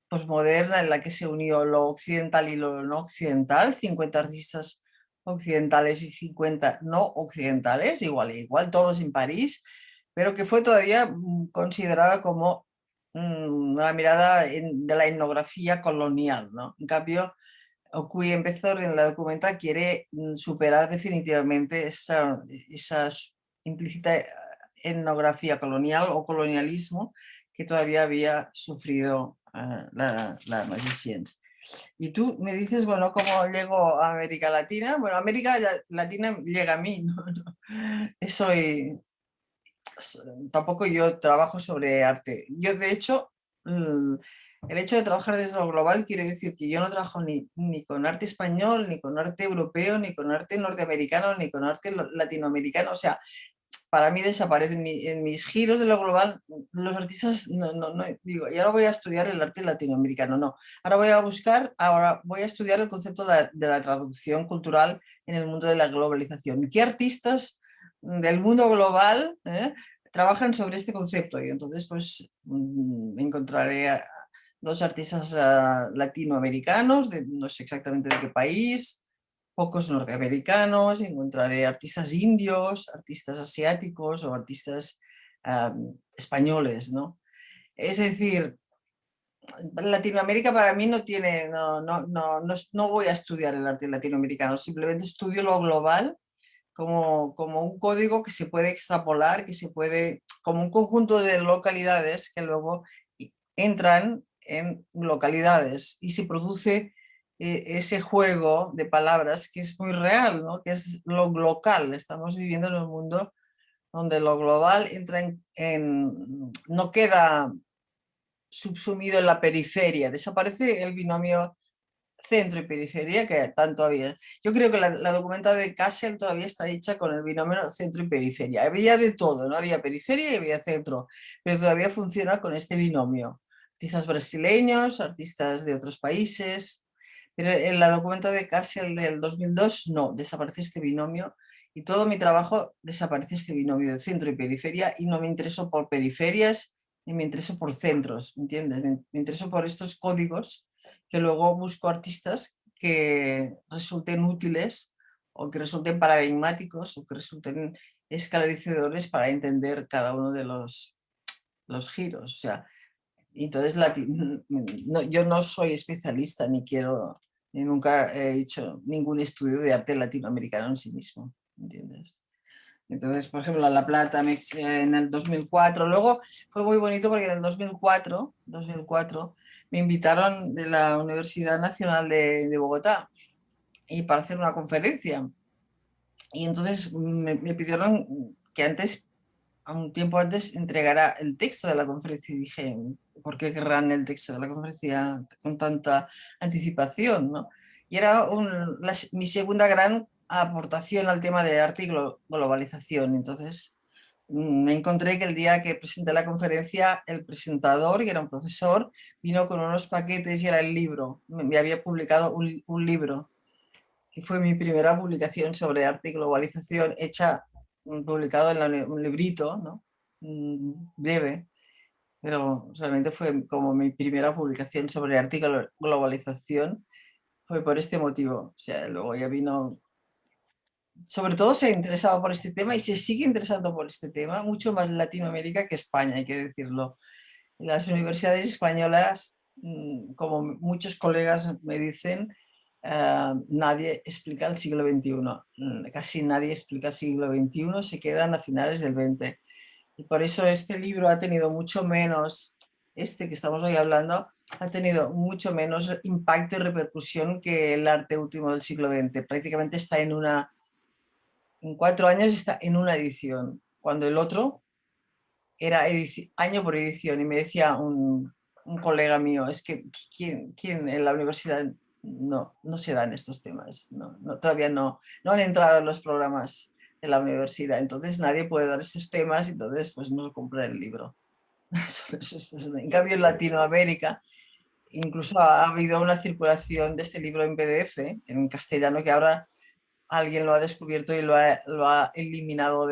posmoderna en la que se unió lo occidental y lo no occidental, 50 artistas occidentales y 50 no occidentales, igual, todos en París, pero que fue todavía considerada como una mirada de la etnografía colonial, ¿no? En cambio, Okuy Embezor en la documenta quiere superar definitivamente esa implícita etnografía colonial o colonialismo que todavía había sufrido la Magicienne. Y tú me dices, bueno, ¿cómo llego a América Latina? Bueno, América Latina llega a mí, ¿no? Soy, tampoco yo trabajo sobre arte. Yo, de hecho, el hecho de trabajar desde lo global quiere decir que yo no trabajo ni con arte español, ni con arte europeo, ni con arte norteamericano, ni con arte latinoamericano. O sea, para mí desaparecen en mis giros de lo global. Los artistas, no digo, y ahora voy a estudiar el arte latinoamericano, no. Ahora voy a estudiar el concepto de la traducción cultural en el mundo de la globalización. ¿Qué artistas del mundo global trabajan sobre este concepto? Y entonces, pues, encontraré a dos artistas latinoamericanos, no sé exactamente de qué país, pocos norteamericanos, encontraré artistas indios, artistas asiáticos o artistas españoles, ¿no? Es decir, Latinoamérica para mí no tiene, no voy a estudiar el arte latinoamericano, simplemente estudio lo global como un código que se puede extrapolar, como un conjunto de localidades que luego entran en localidades y se produce ese juego de palabras que es muy real, ¿no? Que es lo local. Estamos viviendo en un mundo donde lo global entra no queda subsumido en la periferia, desaparece el binomio centro y periferia que tanto había. Yo creo que la documenta de Kassel todavía está hecha con el binomio centro y periferia. Había de todo, no había periferia y había centro, pero todavía funciona con este binomio. Artistas brasileños, artistas de otros países, pero en la documenta de Kassel del 2002 no, desaparece este binomio y todo mi trabajo desaparece este binomio de centro y periferia y no me intereso por periferias ni me intereso por centros, ¿me entiendes? Me intereso por estos códigos que luego busco artistas que resulten útiles o que resulten paradigmáticos o que resulten esclarecedores para entender cada uno de los giros. O sea, entonces yo no soy especialista ni quiero, ni nunca he hecho ningún estudio de arte latinoamericano en sí mismo, ¿entiendes? Entonces, por ejemplo, La Plata en el 2004, luego fue muy bonito porque en el 2004 me invitaron de la Universidad Nacional de Bogotá y para hacer una conferencia. Y entonces me pidieron que a un tiempo antes, entregara el texto de la conferencia y dije, ¿por qué querrán el texto de la conferencia con tanta anticipación, ¿no? Y era mi segunda gran aportación al tema de arte y globalización. Entonces me encontré que el día que presenté la conferencia, el presentador, que era un profesor, vino con unos paquetes y era el libro. Me había publicado un libro que fue mi primera publicación sobre arte y globalización, publicado en un librito, ¿no? Breve, pero realmente fue como mi primera publicación sobre arte y globalización, fue por este motivo. O sea, luego ya vino, sobre todo se ha interesado por este tema y se sigue interesando por este tema, mucho más en Latinoamérica que España, hay que decirlo. Las universidades españolas, como muchos colegas me dicen, nadie explica el siglo XXI. Casi nadie explica el siglo XXI, se quedan a finales del XX. Y por eso este libro ha tenido mucho menos, este que estamos hoy hablando, ha tenido mucho menos impacto y repercusión que el arte último del siglo XX. Prácticamente está en 4 años está en una edición, cuando el otro era año por edición. Y me decía un colega mío, es que ¿quién en la universidad no se dan estos temas? Todavía no han entrado en los programas de la universidad, entonces nadie puede dar estos temas, entonces pues no compra el libro. En cambio en Latinoamérica incluso ha habido una circulación de este libro en PDF, en castellano, que ahora alguien lo ha descubierto y lo ha eliminado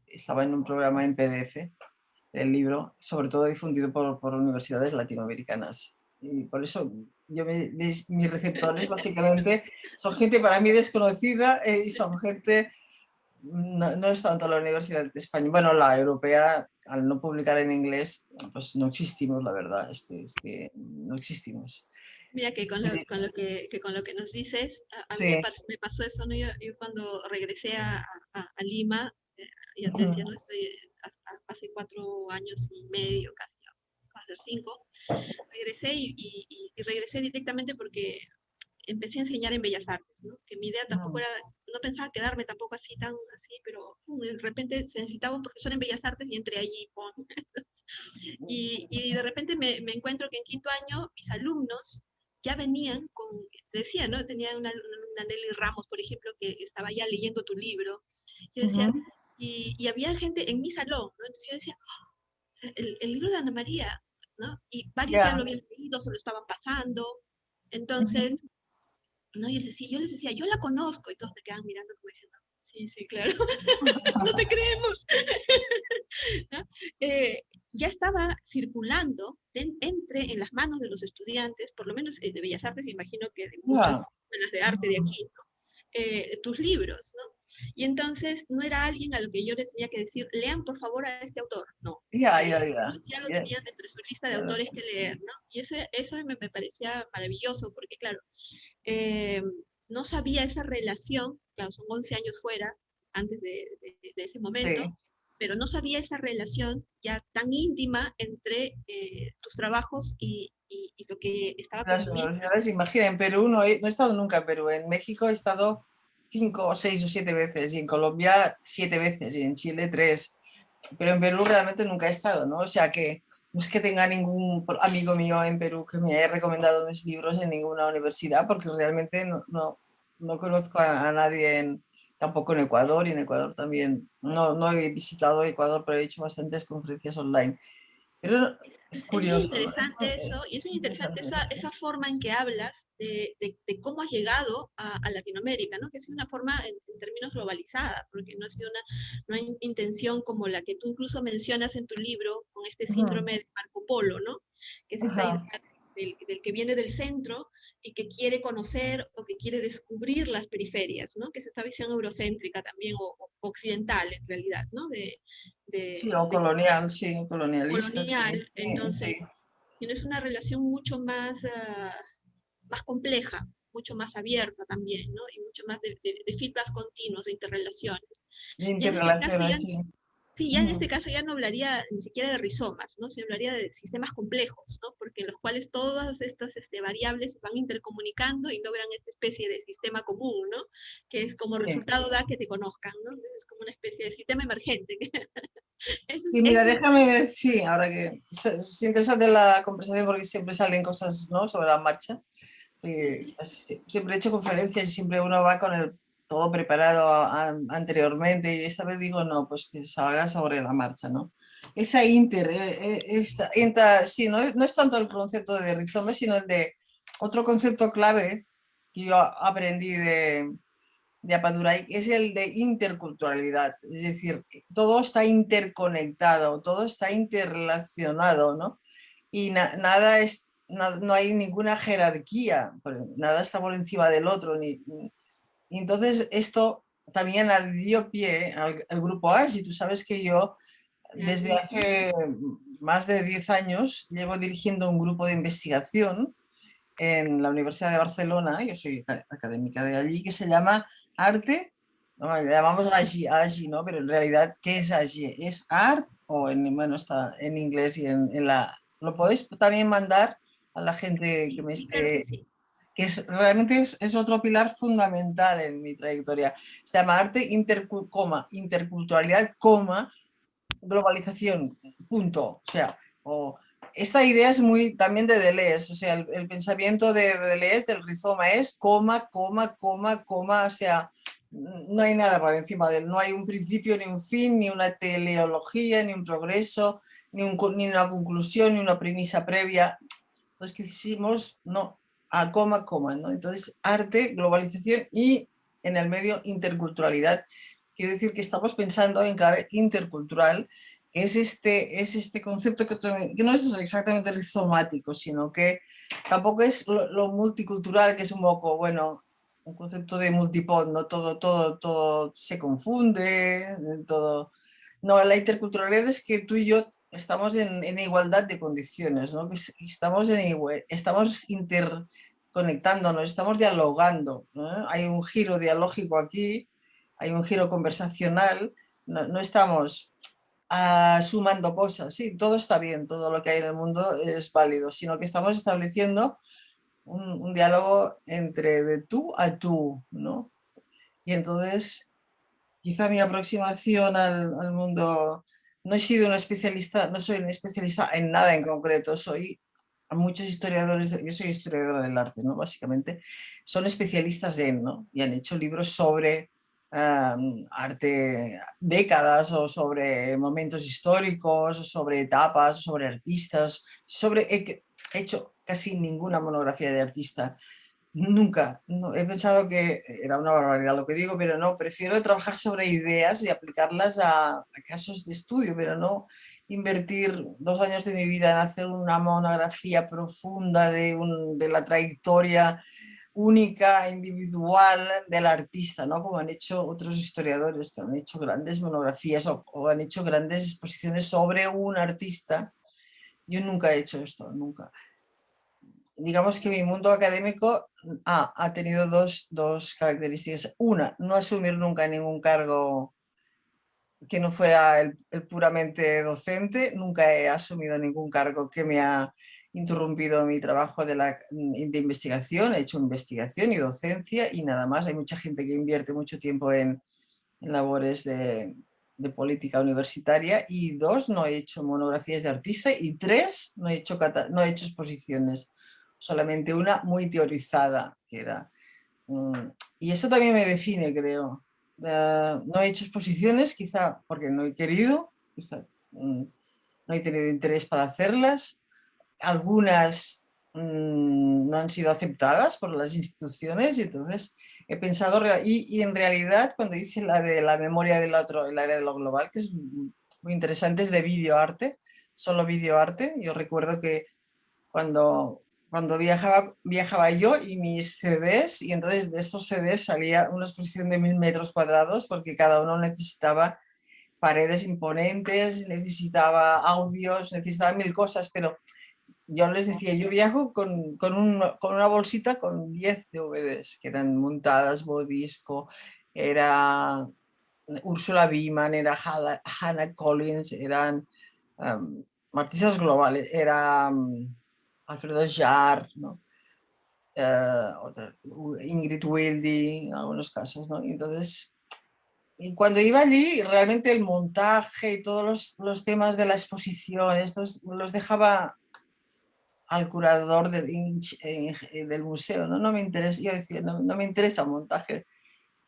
estaba en un programa en PDF del libro, sobre todo difundido por universidades latinoamericanas. Y por eso mis receptores básicamente son gente para mí desconocida y son gente, no es tanto la Universidad de España, bueno, la europea, al no publicar en inglés, pues no existimos, la verdad, no existimos. Mira que con lo que nos dices, a mí Sí. me pasó eso, ¿no? Yo cuando regresé a Lima, ya te decía, Ujú. ¿no? Estoy hace 4 años y medio, casi, va a ser 5, regresé y regresé directamente porque empecé a enseñar en Bellas Artes, ¿no? Que mi idea tampoco era, no pensaba quedarme tampoco así, tan así, pero de repente se necesitaba un profesor en Bellas Artes y entré allí, y de repente me encuentro que en quinto año mis alumnos ya venían con, decía, ¿no? Tenía una Nelly Ramos, por ejemplo, que estaba ya leyendo tu libro. Yo decía, Ujú. y había gente en mi salón, ¿no? Entonces yo decía, el libro de Ana María, ¿no? Y varios ya lo Ya. habían leído, se lo estaban pasando. Ujú. Entonces, ¿no? Yo les decía, yo la conozco, y todos me quedan mirando como diciendo, sí, sí, claro, no te creemos. ¿No? Ya estaba circulando en las manos de los estudiantes, por lo menos de Bellas Artes, imagino que de muchas Ya. escuelas de arte de aquí, ¿no? Tus libros, ¿no? Y entonces no era alguien a lo que yo les tenía que decir, lean por favor a este autor, no. Ya, ya, Ellos ya lo ya. tenían entre su lista de Ya. autores que leer, ¿no? Y eso me parecía maravilloso, porque claro, eh, no sabía esa relación, claro, son 11 años fuera, antes de ese momento, Sí. pero no sabía esa relación ya tan íntima entre tus trabajos y lo que estaba Las consumiendo. universidades, imagina, en Perú no he estado nunca en Perú, en México he estado 5 o 6 o 7 veces y en Colombia 7 veces y en Chile 3, pero en Perú realmente nunca he estado, ¿no? O sea que no es que tenga ningún amigo mío en Perú que me haya recomendado mis libros en ninguna universidad, porque realmente no conozco a nadie tampoco en Ecuador, y en Ecuador también no he visitado Ecuador, pero he hecho bastantes conferencias online. Pero es Es bien curioso, ¿no? interesante eso, y es Es bien interesante interesante esa esto. forma en que hablas de cómo has llegado a Latinoamérica, ¿no? Que es una forma en términos globalizada, porque no ha sido no hay intención como la que tú incluso mencionas en tu libro, con este Ujú. síndrome de Marco Polo, ¿no? Que es esta idea Ajá. del que viene del centro y que quiere conocer o que quiere descubrir las periferias, ¿no? Que es esta visión eurocéntrica también, o occidental en realidad, ¿no? Sí, o De colonial, sí, colonialista, colonial, sí, sí, entonces sí. tienes una relación mucho más, más compleja, mucho más abierta también, ¿no? Y mucho más de feedbacks continuos, de interrelaciones. Y Y en este caso ya, interrelaciones, sí. sí, ya en este Ujú. caso ya no hablaría ni siquiera de rizomas, ¿no? Se hablaría de sistemas complejos, ¿no? Porque en los cuales todas estas variables se van intercomunicando y logran esta especie de sistema común, ¿no? Que es como Sí. resultado da que te conozcan, ¿no? Entonces es como una especie de sistema emergente. Y mira, Eso es, déjame, sí, ahora que es interesante la conversación porque siempre salen cosas, ¿no?, sobre la marcha. Y, pues, siempre he hecho conferencias y siempre uno va con todo preparado anteriormente, y esta vez digo, no, pues que salga sobre la marcha, ¿no? Esa sí, no es tanto el concepto de rizoma, sino el de otro concepto clave que yo aprendí de Apadurai, es el de interculturalidad. Es decir, todo está interconectado, todo está interrelacionado, ¿no? Y nada es, no hay ninguna jerarquía, nada está por encima del otro. Y entonces esto también dio pie al grupo ASI. Tú sabes que yo desde hace más de 10 años llevo dirigiendo un grupo de investigación en la Universidad de Barcelona, yo soy académica de allí, que se llama Arte, no, le llamamos AGI, ¿no? Pero en realidad, ¿qué es AGI? ¿Es art o bueno, está en inglés y en la... Lo podéis también mandar a la gente que me Sí, claro que esté... sí. que realmente es otro pilar fundamental en mi trayectoria. Se llama arte, interculturalidad, globalización, punto. O sea, esta idea es muy también de Deleuze, o sea, el pensamiento de Deleuze, del rizoma, es coma, coma, coma, coma, o sea, no hay nada por encima de él, no hay un principio, ni un fin, ni una teleología, ni un progreso, ni una conclusión, ni una premisa previa. Entonces, que decimos, no, a coma, coma, ¿no? Entonces, arte, globalización y en el medio interculturalidad. Quiero decir que estamos pensando en clave intercultural, que es este concepto que no es exactamente rizomático, sino que tampoco es lo multicultural, que es un poco, bueno, un concepto de multipod, ¿no? Todo se confunde, todo... No, la interculturalidad es que tú y yo estamos en igualdad de condiciones, ¿no? Que estamos interconectándonos, estamos dialogando, ¿no? Hay un giro dialógico aquí, hay un giro conversacional, no estamos sumando cosas, sí, todo está bien, todo lo que hay en el mundo es válido, sino que estamos estableciendo un diálogo entre de tú a tú, ¿no? Y entonces, quizá mi aproximación al mundo, no he sido una especialista, no soy una especialista en nada en concreto, soy a muchos historiadores, yo soy historiadora del arte, ¿no? Básicamente, son especialistas en, ¿no? Y han hecho libros sobre arte, décadas, o sobre momentos históricos, o sobre etapas, o sobre artistas, he hecho casi ninguna monografía de artista. Nunca, no, he pensado que era una barbaridad lo que digo, pero no, prefiero trabajar sobre ideas y aplicarlas a casos de estudio, pero no invertir 2 años de mi vida en hacer una monografía profunda de la trayectoria única, individual del artista, ¿no? Como han hecho otros historiadores que han hecho grandes monografías o han hecho grandes exposiciones sobre un artista. Yo nunca he hecho esto, nunca. Digamos que mi mundo académico ha tenido dos características. Una, no asumir nunca ningún cargo que no fuera el puramente docente. Nunca he asumido ningún cargo que me ha interrumpido mi trabajo de investigación. He hecho investigación y docencia y nada más. Hay mucha gente que invierte mucho tiempo en labores de política universitaria. Y dos, no he hecho monografías de artista. Y tres, no he hecho exposiciones, solamente una muy teorizada, que era... y eso también me define, creo. No he hecho exposiciones, quizá porque no he querido, no he tenido interés para hacerlas. Algunas no han sido aceptadas por las instituciones y entonces he pensado, y en realidad cuando hice la de la memoria del otro, el área de lo global, que es muy interesante, es de videoarte, solo videoarte. Yo recuerdo que cuando viajaba yo y mis CDs, y entonces de estos CDs salía una exposición de 1000 metros cuadrados porque cada uno necesitaba paredes imponentes, necesitaba audios, necesitaba mil cosas, pero yo les decía, yo viajo con una bolsita con 10 DVDs que eran montadas, Bodisco, era Úrsula Wiemann, era Hannah Collins, eran artistas globales, era Alfredo Jarre, ¿no? Ingrid Wilding, en algunos casos, ¿no? Entonces, y cuando iba allí, realmente el montaje y todos los temas de la exposición, estos los dejaba al curador del museo, ¿no? No me interesa, yo decía, no me interesa el montaje.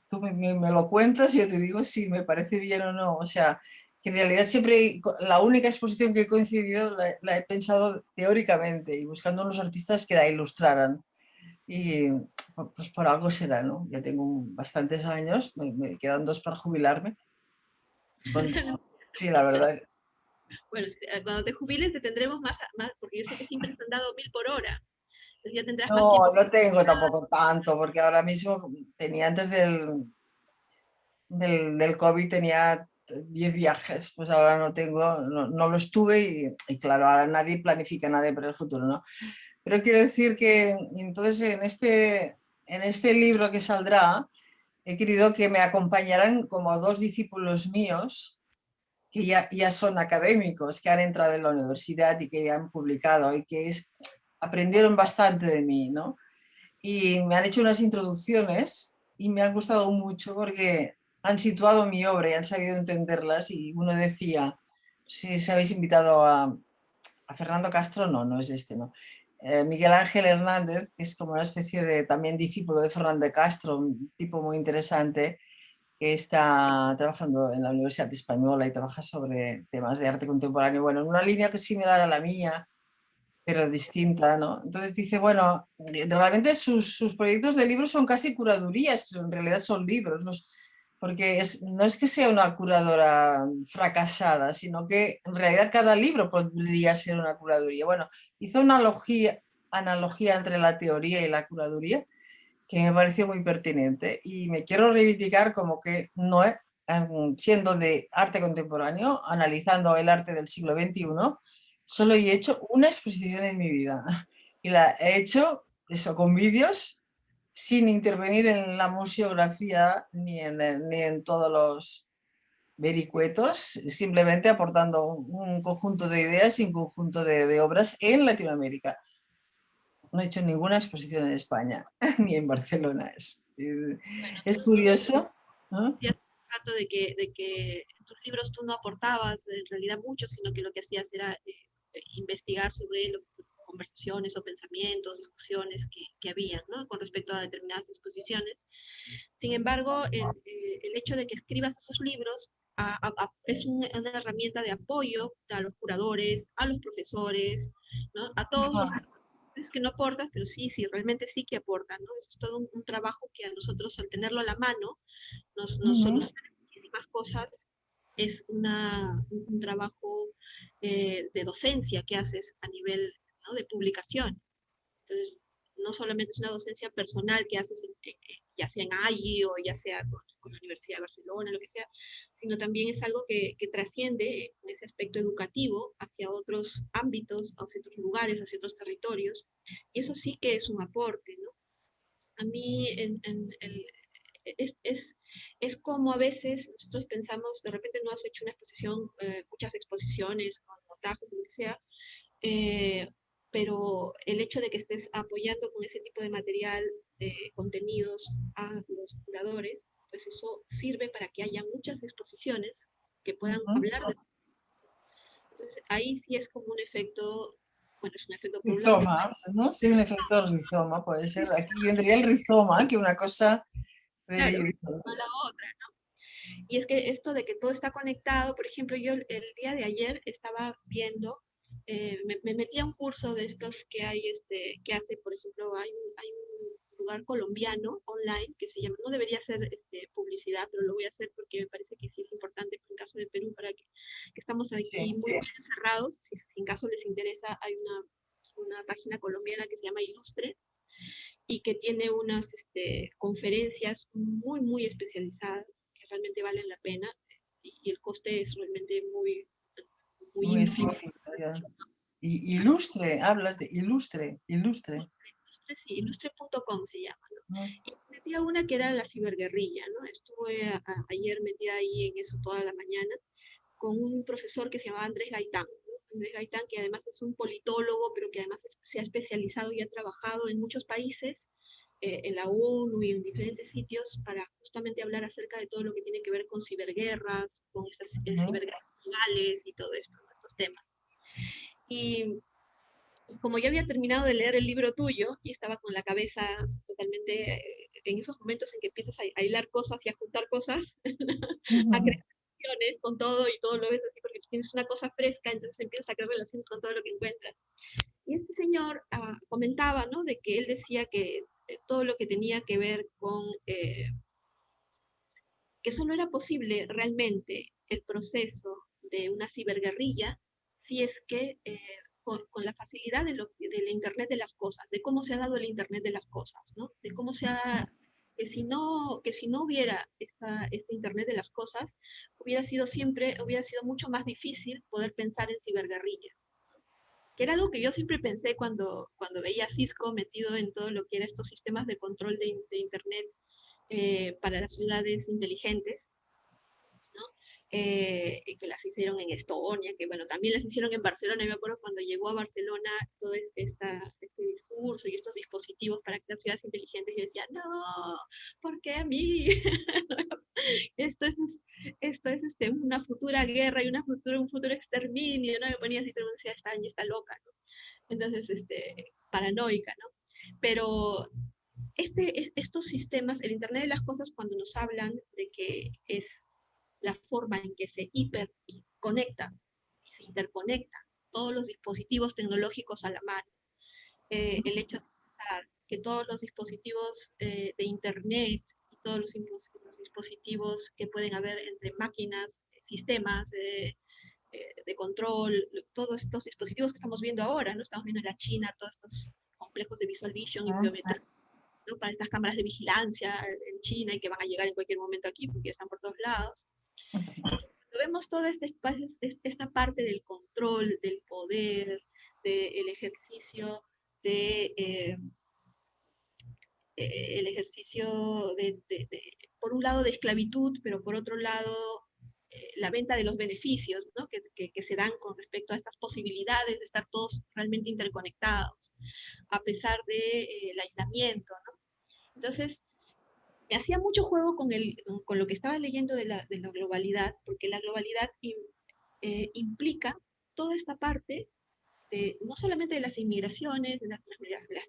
Tú me lo cuentas y yo te digo si me parece bien o no. O sea, que en realidad siempre la única exposición que he coincidido la he pensado teóricamente y buscando unos artistas que la ilustraran. Y pues por algo será, ¿no? Ya tengo bastantes años, me quedan 2 para jubilarme. Sí, la verdad. Bueno, cuando te jubiles te tendremos más, porque yo sé que siempre has andado 1000 por hora. Entonces ya tendrás más tiempo. No, no tengo tampoco tanto, porque ahora mismo tenía antes del COVID tenía 10 viajes, pues ahora no tengo, no los tuve y claro, ahora nadie planifica nada para el futuro, ¿no? Pero quiero decir que entonces en este libro que saldrá, he querido que me acompañaran como 2 discípulos míos que ya son académicos, que han entrado en la universidad y que ya han publicado y que aprendieron bastante de mí, ¿no? Y me han hecho unas introducciones y me han gustado mucho porque han situado mi obra y han sabido entenderlas y uno decía, si habéis invitado a Fernando Castro, no es este, ¿no? Miguel Ángel Hernández, que es como una especie de también discípulo de Fernando de Castro, un tipo muy interesante que está trabajando en la Universidad Española y trabaja sobre temas de arte contemporáneo, bueno, en una línea que es similar a la mía, pero distinta, ¿no? Entonces dice, bueno, realmente sus proyectos de libros son casi curadurías, pero en realidad son libros, porque no es que sea una curadora fracasada, sino que en realidad cada libro podría ser una curaduría. Bueno, hizo una analogía entre la teoría y la curaduría que me pareció muy pertinente y me quiero reivindicar como que no es, siendo de arte contemporáneo, analizando el arte del siglo XXI, solo he hecho una exposición en mi vida y la he hecho eso con vídeos sin intervenir en la museografía ni en todos los vericuetos, simplemente aportando un conjunto de ideas y un conjunto de obras en Latinoamérica. No he hecho ninguna exposición en España, ni en Barcelona. Bueno, Es curioso, ¿no? decías hace un rato de que en tus libros tú no aportabas en realidad mucho, sino que lo que hacías era investigar sobre conversaciones o pensamientos, discusiones que había, ¿no? Con respecto a determinadas exposiciones. Sin embargo, el hecho de que escribas esos libros es una herramienta de apoyo a los curadores, a los profesores, ¿no? A todos los que no aportan, pero sí, realmente sí que aportan, ¿no? Eso es todo un trabajo que a nosotros, al tenerlo a la mano, nos Ujú. soluciona muchísimas cosas. Es un trabajo de docencia que haces a nivel, ¿no?, de publicación. Entonces, no solamente es una docencia personal que haces ya sea en AGI o ya sea con la Universidad de Barcelona, lo que sea, sino también es algo que trasciende en ese aspecto educativo hacia otros ámbitos, hacia otros lugares, hacia otros territorios. Y eso sí que es un aporte, ¿no? A mí es como a veces nosotros pensamos, de repente no has hecho una exposición, muchas exposiciones con montajes, lo que sea, eh, pero el hecho de que estés apoyando con ese tipo de material, de contenidos a los curadores, pues eso sirve para que haya muchas exposiciones que puedan Ujú. hablar de... Entonces ahí sí es como un efecto, bueno, es un efecto por un lado que Rizoma, ¿no? Sí, un efecto rizoma, puede ser. Aquí vendría el rizoma, que una cosa claro, de... a la otra. Y es que esto de que todo está conectado, por ejemplo, yo el día de ayer estaba viendo, me metí a un curso de estos que hay, que hace, por ejemplo, hay un lugar colombiano online que se llama, no debería ser publicidad, pero lo voy a hacer porque me parece que sí es importante en el caso de Perú, para que estamos aquí Sí. muy encerrados. Si en caso les interesa, hay una página colombiana que se llama Ilustre y que tiene unas conferencias muy especializadas que realmente valen la pena, y el coste es realmente muy Muy ínfimo. efectivo. Ilustre, hablas de ilustre, ilustre. Ilustre, sí, ilustre.com se llama, ¿no? ¿No? Y metía una que era la ciberguerrilla, ¿no? Estuve ayer metida ahí en eso toda la mañana con un profesor que se llamaba Andrés Gaitán, ¿no? Andrés Gaitán, que además es un politólogo, pero que además se ha especializado y ha trabajado en muchos países, en la ONU y en diferentes sitios, para justamente hablar acerca de todo lo que tiene que ver con ciberguerras, con estas Ujú. ciberguerras legales y todo esto, ¿no?, estos temas. Y como yo había terminado de leer el libro tuyo y estaba con la cabeza totalmente, en esos momentos en que empiezas a hilar cosas y a juntar cosas, a Ujú. crear relaciones con todo y todo lo ves así porque tienes una cosa fresca, entonces empiezas a crear relaciones con todo lo que encuentras. Y este señor comentaba, ¿no?, de que él decía que todo lo que tenía que ver con que solo era posible realmente el proceso de una ciberguerrilla si es que con la facilidad del Internet de las cosas, de cómo se ha dado el Internet de las cosas, ¿no? De cómo se ha, que si no hubiera este Internet de las cosas, hubiera sido mucho más difícil poder pensar en ciberguerrillas, que era algo que yo siempre pensé cuando veía a Cisco metido en todo lo que era estos sistemas de control de Internet para las ciudades inteligentes, ¿no? Que las hicieron en Estonia, que bueno, también las hicieron en Barcelona. Y me acuerdo cuando llegó a Barcelona todo este discurso y estos dispositivos para crear ciudades inteligentes, y decía, no, ¿por qué a mí? esto es, esto es una futura guerra y un futuro exterminio, ¿no? Me ponía así, todo el mundo decía, esta niña está loca, ¿no? Entonces, paranoica, ¿no? Pero estos sistemas, el Internet de las Cosas, cuando nos hablan de que es la forma en que se hiperconecta y se interconecta todos los dispositivos tecnológicos a la mano, el hecho de pensar que todos los dispositivos de Internet y todos los dispositivos que pueden haber entre máquinas, sistemas de control, todos estos dispositivos que estamos viendo ahora, ¿no? Estamos viendo en la China todos estos complejos de Visual Vision y biometría, ¿no? Para estas cámaras de vigilancia en China y que van a llegar en cualquier momento aquí porque están por todos lados. Cuando vemos toda esta parte del control, del poder, del ejercicio el ejercicio por un lado de esclavitud, pero por otro lado la venta de los beneficios, ¿no? que se dan con respecto a estas posibilidades de estar todos realmente interconectados, a pesar del aislamiento, ¿no? Entonces, me hacía mucho juego con lo que estaba leyendo de la globalidad, porque la globalidad implica toda esta parte no solamente de las inmigraciones, de las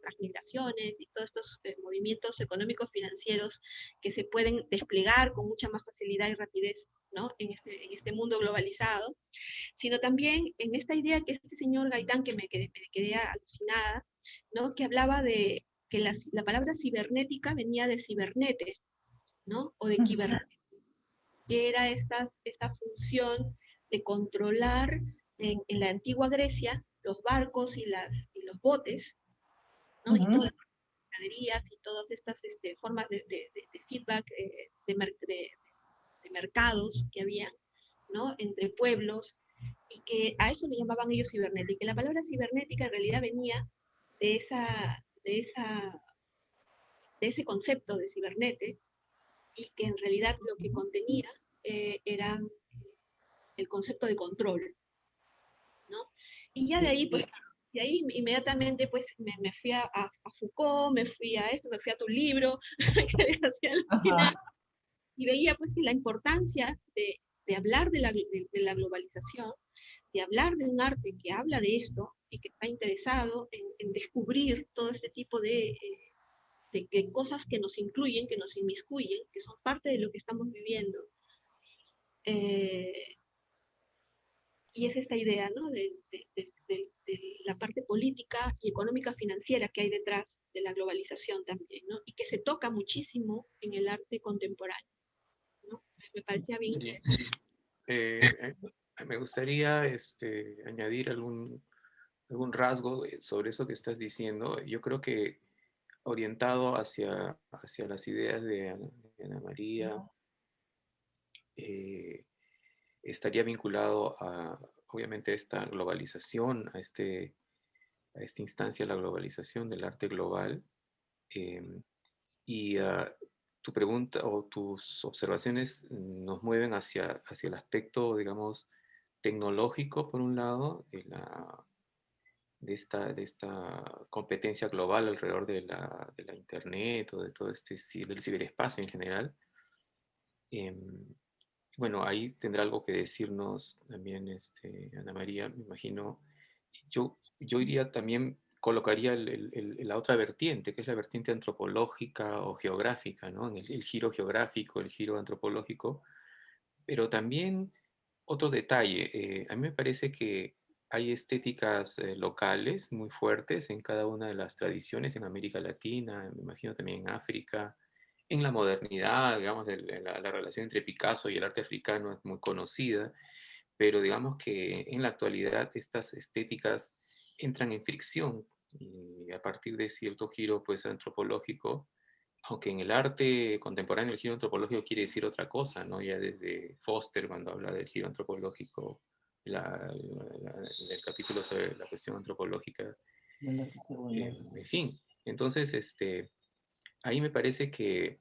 transmigraciones y todos estos movimientos económicos financieros que se pueden desplegar con mucha más facilidad y rapidez, ¿no? en este mundo globalizado, sino también en esta idea que este señor Gaitán, que me quedé alucinada, ¿no? Que hablaba de que la palabra cibernética venía de cibernete, ¿no? O de cibernética, que era esta función de controlar en la antigua Grecia los barcos y los botes, ¿no? Y todas las mercaderías y todas estas formas de feedback de mercados que había, ¿no? Entre pueblos, y que a eso le llamaban ellos cibernética. Y la palabra cibernética en realidad venía de, de ese concepto de cibernete, y que en realidad lo que contenía era el concepto de control, ¿no? Y ya de ahí, pues, de ahí inmediatamente, pues, me fui a Foucault, me fui a esto, me fui a tu libro, que hacía alucinar, y veía, pues, que la importancia de hablar de la globalización, de hablar de un arte que habla de esto y que está interesado en descubrir todo este tipo de cosas que nos incluyen, que nos inmiscuyen, que son parte de lo que estamos viviendo. Eh, y es esta idea, ¿no? De la parte política y económica financiera que hay detrás de la globalización también, ¿no? Y que se toca muchísimo en el arte contemporáneo, ¿no? Me parecía bien Sí. interesante. Me gustaría añadir algún rasgo sobre eso que estás diciendo. Yo creo que orientado hacia las ideas de Ana María, estaría vinculado obviamente, a esta globalización, a esta instancia de la globalización del arte global. Y tu pregunta o tus observaciones nos mueven hacia el aspecto, digamos, tecnológico, por un lado, de esta competencia global alrededor de la Internet o de todo del ciberespacio en general. Bueno, ahí tendrá algo que decirnos también Ana María, me imagino. Yo iría también, colocaría la otra vertiente, que es la vertiente antropológica o geográfica, ¿no? En el giro geográfico, el giro antropológico, pero también otro detalle. A mí me parece que hay estéticas locales muy fuertes en cada una de las tradiciones, en América Latina, me imagino también en África, en la modernidad, digamos, la relación entre Picasso y el arte africano es muy conocida, pero digamos que en la actualidad estas estéticas entran en fricción y a partir de cierto giro pues antropológico, aunque en el arte contemporáneo el giro antropológico quiere decir otra cosa, ¿no? Ya desde Foster cuando habla del giro antropológico, el capítulo sobre la cuestión antropológica, en fin, entonces ahí me parece que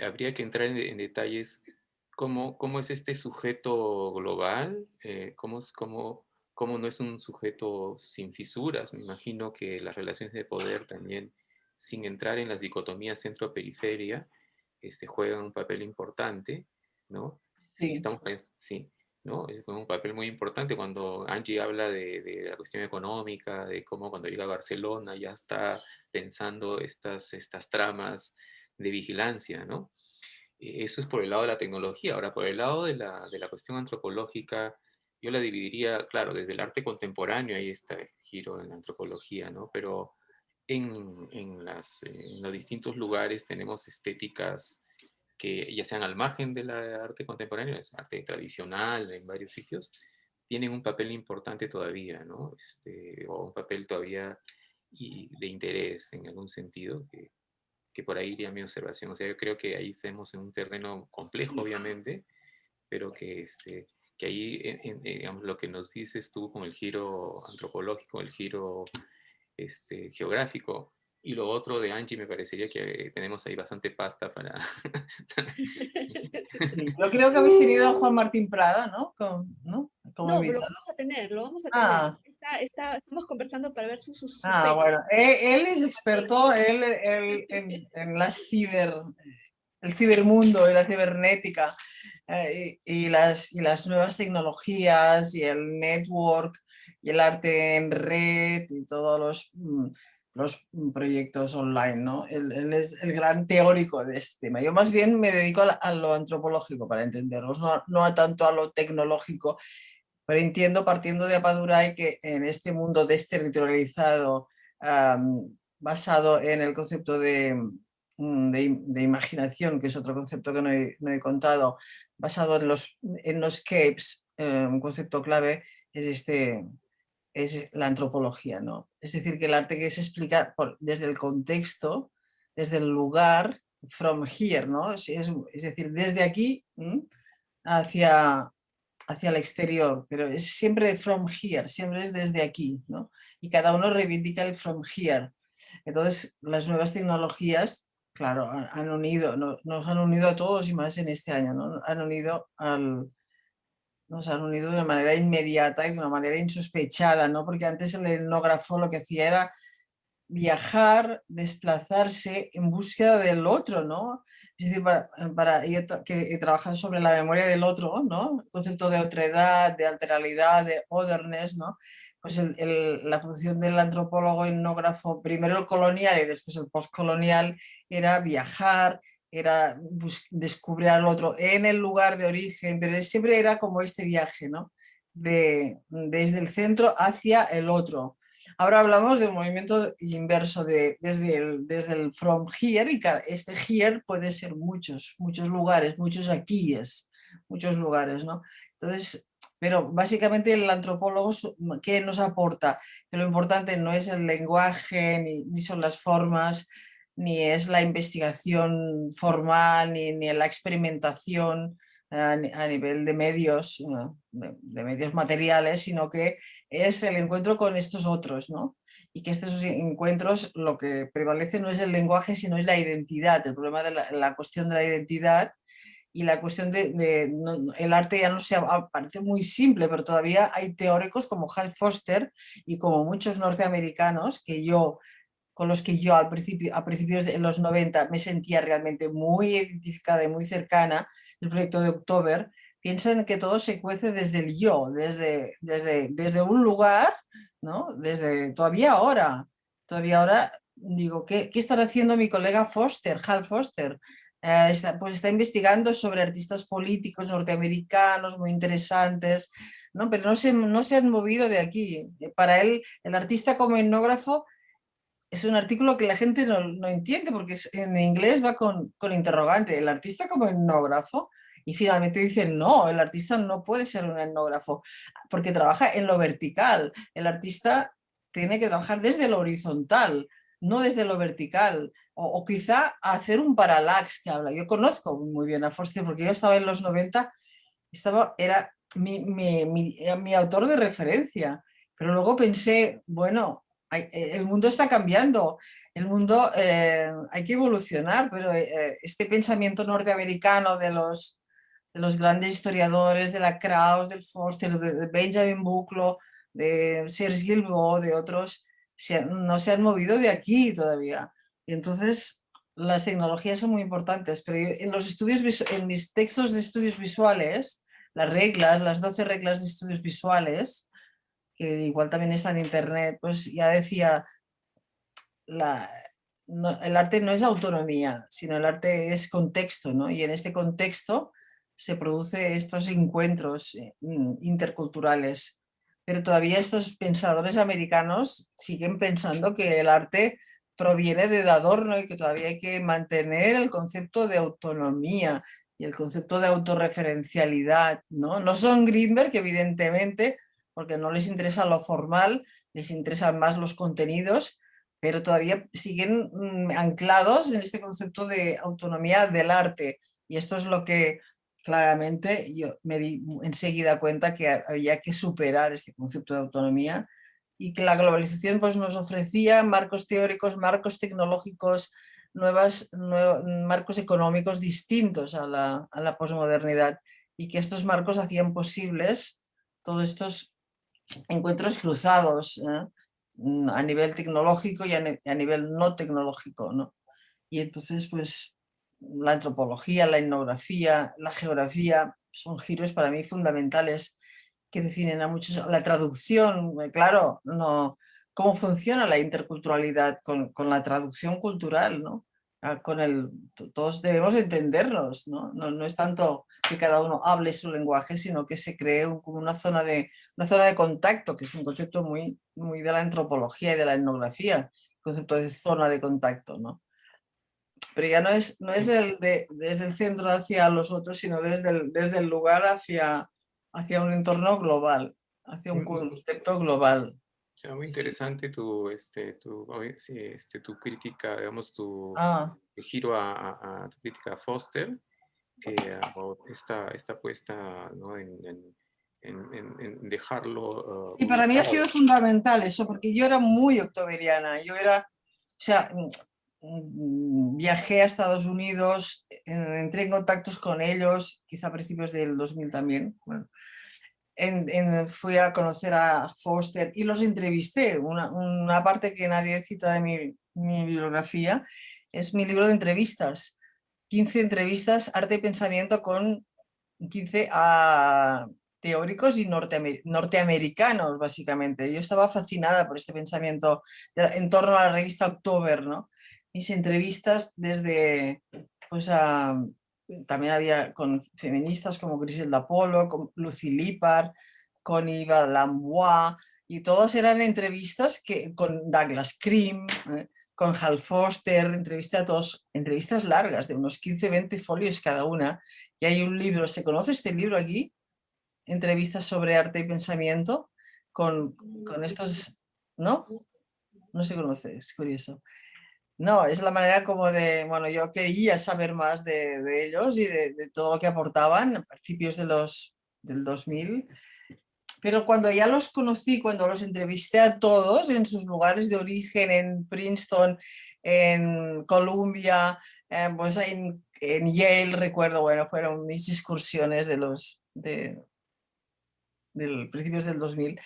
habría que entrar en detalles cómo es este sujeto global, cómo no es un sujeto sin fisuras. Me imagino que las relaciones de poder también, sin entrar en las dicotomías centro-periferia, juegan un papel importante, ¿no? Si Sí. estamos, sí, ¿no? Es un papel muy importante cuando Angie habla de la cuestión económica, de cómo cuando llega a Barcelona ya está pensando estas tramas de vigilancia, ¿no? Eso es por el lado de la tecnología. Ahora, por el lado de la cuestión antropológica, yo la dividiría, claro, desde el arte contemporáneo, ahí está el giro en la antropología, ¿no? Pero en los distintos lugares tenemos estéticas que ya sean al margen del arte contemporáneo, es arte tradicional en varios sitios, tienen un papel importante todavía, ¿no? O un papel todavía de interés en algún sentido, que por ahí iría mi observación. O sea, yo creo que ahí estamos en un terreno complejo, obviamente, pero que ahí, digamos, lo que nos dices tú con el giro antropológico, el giro geográfico, y lo otro de Angie me parecería que tenemos ahí bastante pasta para... Sí, yo creo que habéis tenido a Juan Martín Prada, ¿no? Como No, lo invitado. vamos a tener, lo vamos a tener. Ah, Estamos conversando para ver sus fechas. bueno. Él es experto en el cibermundo y la cibernética y las nuevas tecnologías y el network y el arte en red y todos los proyectos online, ¿no? Él es el gran teórico de este tema. Yo más bien me dedico a lo antropológico para entenderlos, no a tanto a lo tecnológico, pero entiendo partiendo de Apadurai que en este mundo desterritorializado, basado en el concepto de imaginación, que es otro concepto que no he contado, basado en los capes, un concepto clave es la antropología, ¿no? Es decir, que el arte que se explica desde el contexto, desde el lugar, from here, ¿no? Es decir, desde aquí hacia, hacia el exterior, pero es siempre from here, siempre es desde aquí, ¿no? Y cada uno reivindica el from here. Entonces, las nuevas tecnologías, claro, han unido, nos han unido a todos y más en este año, ¿no? Nos han unido de una manera inmediata y de una manera insospechada, ¿no? Porque antes el etnógrafo lo que hacía era viajar, desplazarse en búsqueda del otro, ¿no? Es decir, yo que he trabajado sobre la memoria del otro, ¿no? El concepto de otredad, de alteralidad, de otherness, ¿no? Pues la función del antropólogo etnógrafo, primero el colonial y después el postcolonial, era viajar, era descubrir al otro en el lugar de origen, pero siempre era como este viaje, ¿no? Desde el centro hacia el otro. Ahora hablamos de un movimiento inverso desde el from here, y este here puede ser muchos lugares, muchos aquíes, muchos lugares, ¿no? Entonces, pero básicamente el antropólogo, ¿qué nos aporta? Que lo importante no es el lenguaje, ni son las formas, ni es la investigación formal, ni la experimentación a nivel de medios, de medios materiales, sino que es el encuentro con estos otros, ¿no? Y que estos encuentros lo que prevalece no es el lenguaje, sino es la identidad, el problema de la cuestión de la identidad y la cuestión el arte ya no se parece muy simple, pero todavía hay teóricos como Hal Foster y como muchos norteamericanos con los que yo a principios de los 90 me sentía realmente muy identificada y muy cercana, el proyecto de October, piensan que todo se cuece desde el yo, desde un lugar, ¿no? Todavía ahora digo, ¿qué estará haciendo mi colega Foster, Hal Foster? Pues está investigando sobre artistas políticos norteamericanos muy interesantes, ¿no? Pero no se han movido de aquí. Para él, el artista como etnógrafo es un artículo que la gente no entiende porque en inglés va con interrogante. El artista como etnógrafo, y finalmente dicen, no, el artista no puede ser un etnógrafo porque trabaja en lo vertical. El artista tiene que trabajar desde lo horizontal, no desde lo vertical. O quizá hacer un parallax que habla. Yo conozco muy bien a Foster porque yo estaba en los 90, era mi autor de referencia. Pero luego pensé, bueno, el mundo está cambiando, el mundo hay que evolucionar, pero este pensamiento norteamericano de los grandes historiadores, de la Krauss, del Foster, de Benjamin Bucklo, de Serge Guilbault, de otros, no se han movido de aquí todavía. Y entonces las tecnologías son muy importantes, pero en los estudios, en mis textos de estudios visuales, las reglas, las 12 reglas de estudios visuales, que igual también está en internet, pues ya decía, el arte no es autonomía, sino el arte es contexto, ¿no? Y en este contexto se producen estos encuentros interculturales. Pero todavía estos pensadores americanos siguen pensando que el arte proviene del adorno y que todavía hay que mantener el concepto de autonomía y el concepto de autorreferencialidad, ¿no? No son Greenberg, evidentemente, porque no les interesa lo formal, les interesan más los contenidos, pero todavía siguen anclados en este concepto de autonomía del arte. Y esto es lo que claramente yo me di enseguida cuenta que había que superar este concepto de autonomía y que la globalización pues, nos ofrecía marcos teóricos, marcos tecnológicos, marcos económicos distintos a la posmodernidad y que estos marcos hacían posibles todos estos encuentros cruzados, ¿eh? A nivel tecnológico y a nivel no tecnológico, ¿no? Y entonces, pues, la antropología, la etnografía, la geografía son giros para mí fundamentales que definen a muchos. La traducción, claro, no, cómo funciona la interculturalidad con la traducción cultural, ¿no? Todos debemos entendernos, ¿no? No es tanto que cada uno hable su lenguaje, sino que se cree como una zona de contacto, que es un concepto muy de la antropología y de la etnografía, el concepto de zona de contacto, ¿no? Pero ya no es desde el centro hacia los otros, sino desde el lugar hacia un entorno global, hacia un concepto global. Muy interesante tu crítica, digamos, el giro a tu crítica a Foster, o esta apuesta, ¿no? en dejarlo Y para mí ha ubicado. sido fundamental eso, porque yo era muy octoberiana, o sea, viajé a Estados Unidos, entré en contactos con ellos, quizá a principios del 2000 también, bueno, fui a conocer a Foster y los entrevisté. Una parte que nadie cita de mi bibliografía es mi libro de entrevistas. 15 entrevistas, arte y pensamiento con 15 teóricos y norteamericanos, básicamente. Yo estaba fascinada por este pensamiento en torno a la revista October, ¿no? Mis entrevistas desde, pues también había con feministas como Griselda Polo, con Lucy Lippard, con Eva Lambois, y todas eran entrevistas con Douglas Cream, con Hal Foster, entrevisté a todos, entrevistas largas de unos 15-20 folios cada una. Y hay un libro, ¿se conoce este libro aquí? Entrevistas sobre arte y pensamiento con estos, ¿no? No se conoce, es curioso. No, es la manera como de, bueno, yo quería saber más de ellos y de todo lo que aportaban a principios del 2000, pero cuando ya los conocí, cuando los entrevisté a todos en sus lugares de origen, en Princeton, en Columbia, pues en Yale, recuerdo, bueno, fueron mis excursiones del principios del 2000.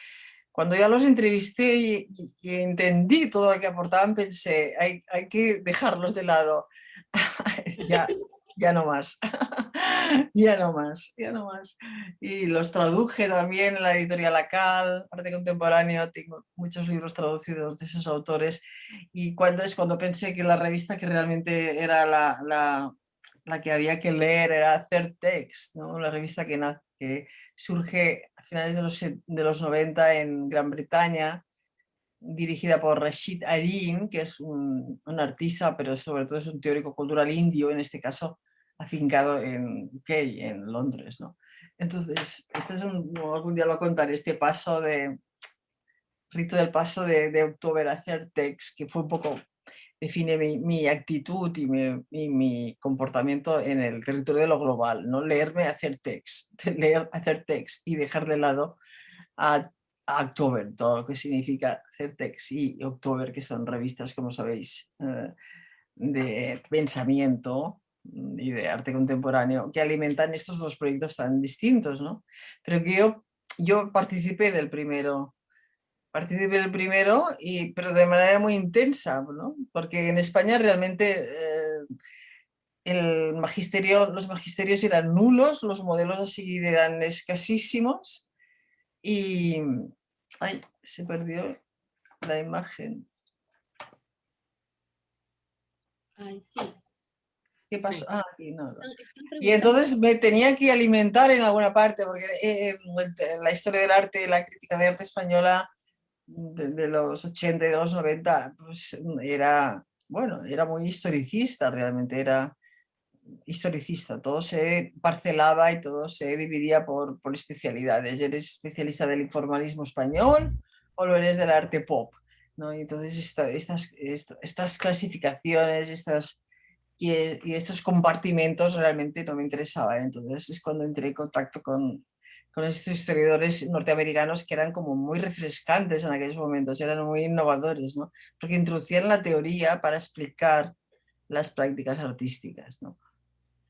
Cuando ya los entrevisté y entendí todo lo que aportaban, pensé, hay que dejarlos de lado. ya no más. Ya no más, ya no más. Y los traduje también en la editorial Acal, Arte Contemporáneo, tengo muchos libros traducidos de esos autores. Y cuando pensé que la revista que realmente era la que había que leer era Third Text, ¿no? La revista que surge a finales de los 90 en Gran Bretaña, dirigida por Rashid Arim, que es un artista, pero sobre todo es un teórico cultural indio, en este caso afincado en UK, en Londres, ¿no? Entonces, este es algún día lo contaré, este paso rito del paso de October a Certex, que fue un poco, define mi actitud y mi comportamiento en el territorio de lo global, ¿no? Leerme hacer hacer text y dejar de lado a October, todo lo que significa Certex y October, que son revistas, como sabéis, de pensamiento y de arte contemporáneo, que alimentan estos dos proyectos tan distintos, ¿no? Pero que yo participé del primero, pero de manera muy intensa, ¿no? Porque en España realmente los magisterios eran nulos, los modelos así eran escasísimos y... Ay, se perdió la imagen. Ay, sí. ¿Qué pasó? Sí. Ah, aquí no. Están Y preguntando. entonces me tenía que alimentar en alguna parte, porque la historia del arte, la crítica de arte española de los 80 y de los 90, pues era, bueno, era muy historicista, realmente era historicista. Todo se parcelaba y todo se dividía por especialidades. ¿Eres especialista del informalismo español o lo eres del arte pop? ¿No? Y entonces estas clasificaciones, y estos compartimentos realmente no me interesaban. Entonces es cuando entré en contacto con estos historiadores norteamericanos que eran como muy refrescantes en aquellos momentos, eran muy innovadores, ¿no? Porque introducían la teoría para explicar las prácticas artísticas, ¿no?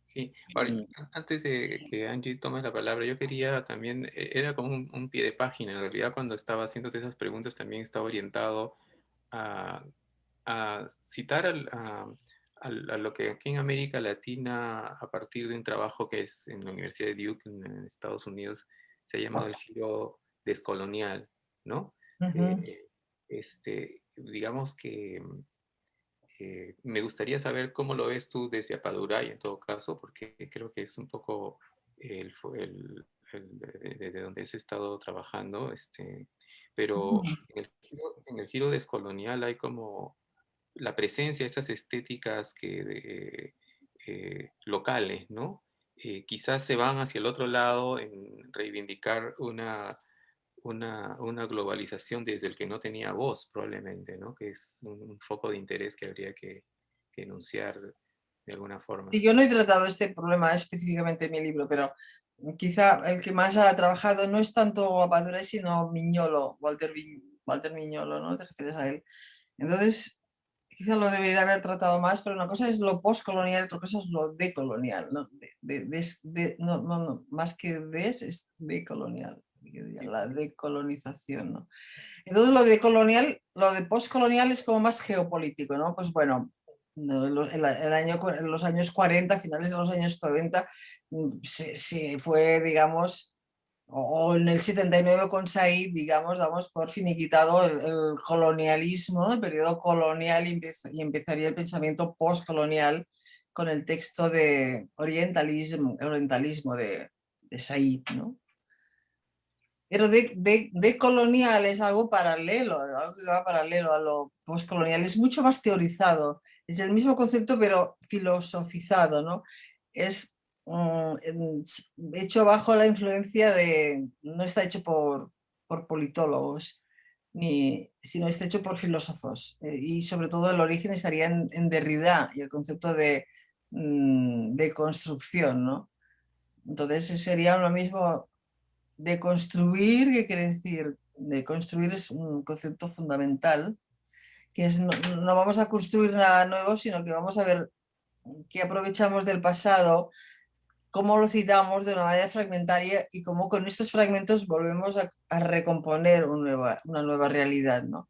Sí, ahora, Y, antes de que Angie tome la palabra, yo quería también, era como un pie de página, en realidad cuando estaba haciéndote esas preguntas también estaba orientado a, a citar a lo que aquí en América Latina, a partir de un trabajo que es en la Universidad de Duke, en Estados Unidos, se ha llamado el giro descolonial, ¿no? ujú. Digamos que me gustaría saber cómo lo ves tú desde Apaduray en todo caso, porque creo que es un poco desde donde has estado trabajando, pero en el giro descolonial hay como la presencia de esas estéticas locales, ¿no? Quizás se van hacia el otro lado en reivindicar una globalización desde el que no tenía voz, probablemente, ¿no? Que es un foco de interés que habría que enunciar de alguna forma. Y yo no he tratado este problema específicamente en mi libro, pero quizá el que más ha trabajado no es tanto Apadura, sino Miñolo, Walter Miñolo, ¿no? ¿Te refieres a él? Entonces, quizá lo debería haber tratado más, pero una cosa es lo postcolonial, otra cosa es lo decolonial, ¿no? No, más que es decolonial, Sí. la decolonización, ¿no? Entonces lo de colonial, lo de postcolonial es como más geopolítico, ¿no? Pues bueno, no, en los años 40, finales de los años 40, se fue, digamos, o en el 79 con Said, digamos, damos por finiquitado el colonialismo, el periodo colonial y empezaría el pensamiento postcolonial con el texto de orientalismo de Said, ¿no? Pero de colonial es algo paralelo, algo que va paralelo a lo postcolonial, es mucho más teorizado, es el mismo concepto pero filosofizado, ¿no? Es hecho bajo la influencia no está hecho por politólogos, sino está hecho por filósofos, y sobre todo el origen estaría en Derrida y el concepto de construcción, ¿no? Entonces sería lo mismo. Deconstruir, ¿qué quiere decir? Deconstruir es un concepto fundamental, que es no vamos a construir nada nuevo, sino que vamos a ver qué aprovechamos del pasado, cómo lo citamos de una manera fragmentaria y cómo con estos fragmentos volvemos a recomponer una nueva realidad, ¿no?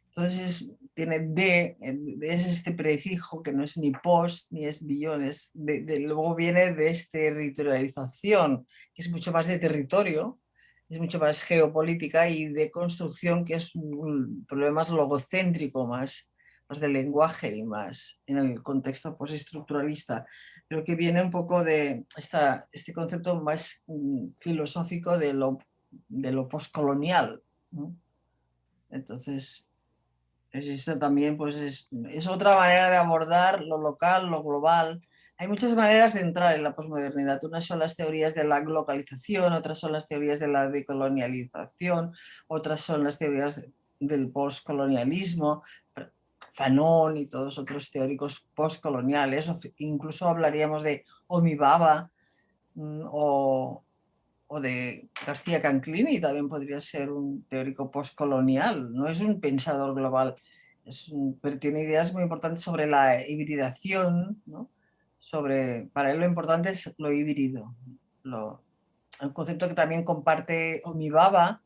Entonces tiene es este prefijo que no es ni post ni es billón, luego viene de esta territorialización, que es mucho más de territorio, es mucho más geopolítica y de construcción, que es un problema más logocéntrico, más del lenguaje y más en el contexto postestructuralista, pero que viene un poco de este concepto más filosófico de lo postcolonial, ¿no? Entonces, existe también, pues es otra manera de abordar lo local, lo global. Hay muchas maneras de entrar en la posmodernidad. Unas son las teorías de la globalización, otras son las teorías de la decolonialización, otras son las teorías del postcolonialismo, Fanon y todos otros teóricos postcoloniales. Incluso hablaríamos de Omibaba o de García Canclini, también podría ser un teórico postcolonial. No es un pensador global, pero tiene ideas muy importantes sobre la hibridación, ¿no? Para él lo importante es lo híbrido, un concepto que también comparte Omibaba,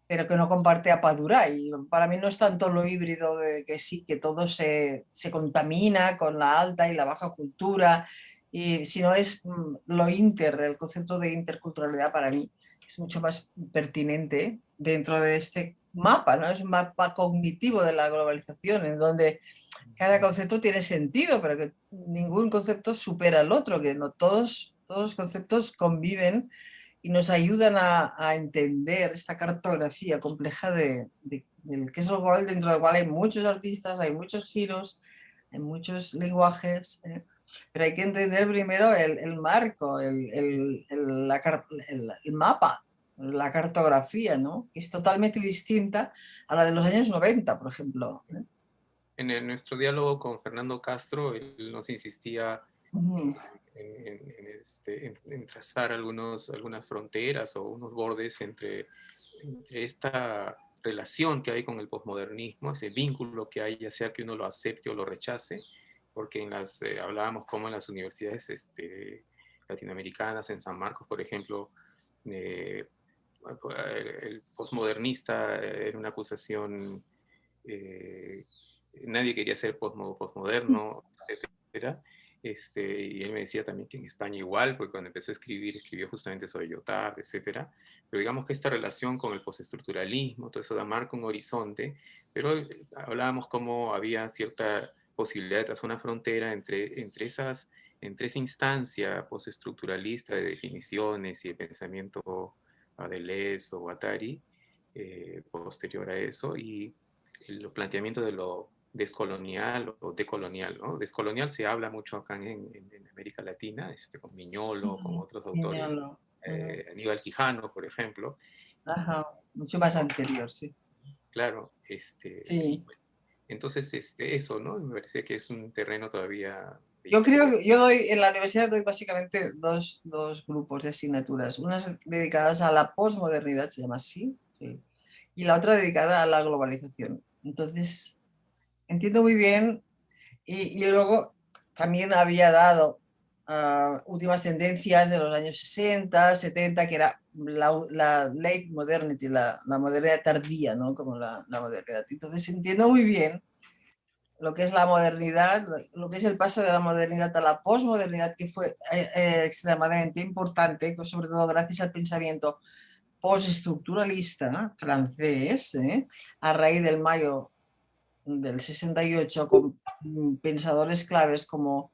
pero que no comparte Apadurai. Para mí no es tanto lo híbrido de que sí, que todo se contamina con la alta y la baja cultura, sino es lo el concepto de interculturalidad para mí es mucho más pertinente dentro de este mapa, ¿no? Es un mapa cognitivo de la globalización, en donde cada concepto tiene sentido, pero que ningún concepto supera al otro, que no todos los conceptos conviven y nos ayudan a entender esta cartografía compleja del que es lo global, dentro del cual hay muchos artistas, hay muchos giros, hay muchos lenguajes, pero hay que entender primero el marco, el mapa, la cartografía, ¿no? Que es totalmente distinta a la de los años 90, por ejemplo. Nuestro diálogo con Fernando Castro, él nos insistía en trazar algunas fronteras o unos bordes entre esta relación que hay con el posmodernismo, ese vínculo que hay, ya sea que uno lo acepte o lo rechace, porque hablábamos como en las universidades latinoamericanas, en San Marcos, por ejemplo, el posmodernista era una acusación, nadie quería ser posmoderno, etcétera. Y él me decía también que en España igual, porque cuando empezó a escribir, escribió justamente sobre Lyotard, etcétera. Pero digamos que esta relación con el postestructuralismo, todo eso da marca un horizonte, pero hablábamos como había cierta posibilidad de trazar una frontera entre esa instancia postestructuralista de definiciones y el pensamiento de Deleuze o Guattari, posterior a eso, y el planteamiento de lo descolonial o decolonial, ¿no? Descolonial se habla mucho acá en América Latina, con Miñolo, con otros autores, Aníbal Quijano, por ejemplo. Ajá, mucho más anterior, sí. Claro, sí. Bueno, entonces eso, ¿no? Me parece que es un terreno todavía... Yo creo que en la universidad doy básicamente dos grupos de asignaturas, unas dedicadas a la posmodernidad, se llama así, sí, y la otra dedicada a la globalización. Entonces, entiendo muy bien y luego también había dado últimas tendencias de los años 60, 70, que era la late modernity, la modernidad tardía, ¿no? Como la modernidad. Entonces entiendo muy bien lo que es la modernidad, lo que es el paso de la modernidad a la posmodernidad, que fue extremadamente importante, sobre todo gracias al pensamiento postestructuralista francés, a raíz del mayo del 68, con pensadores claves como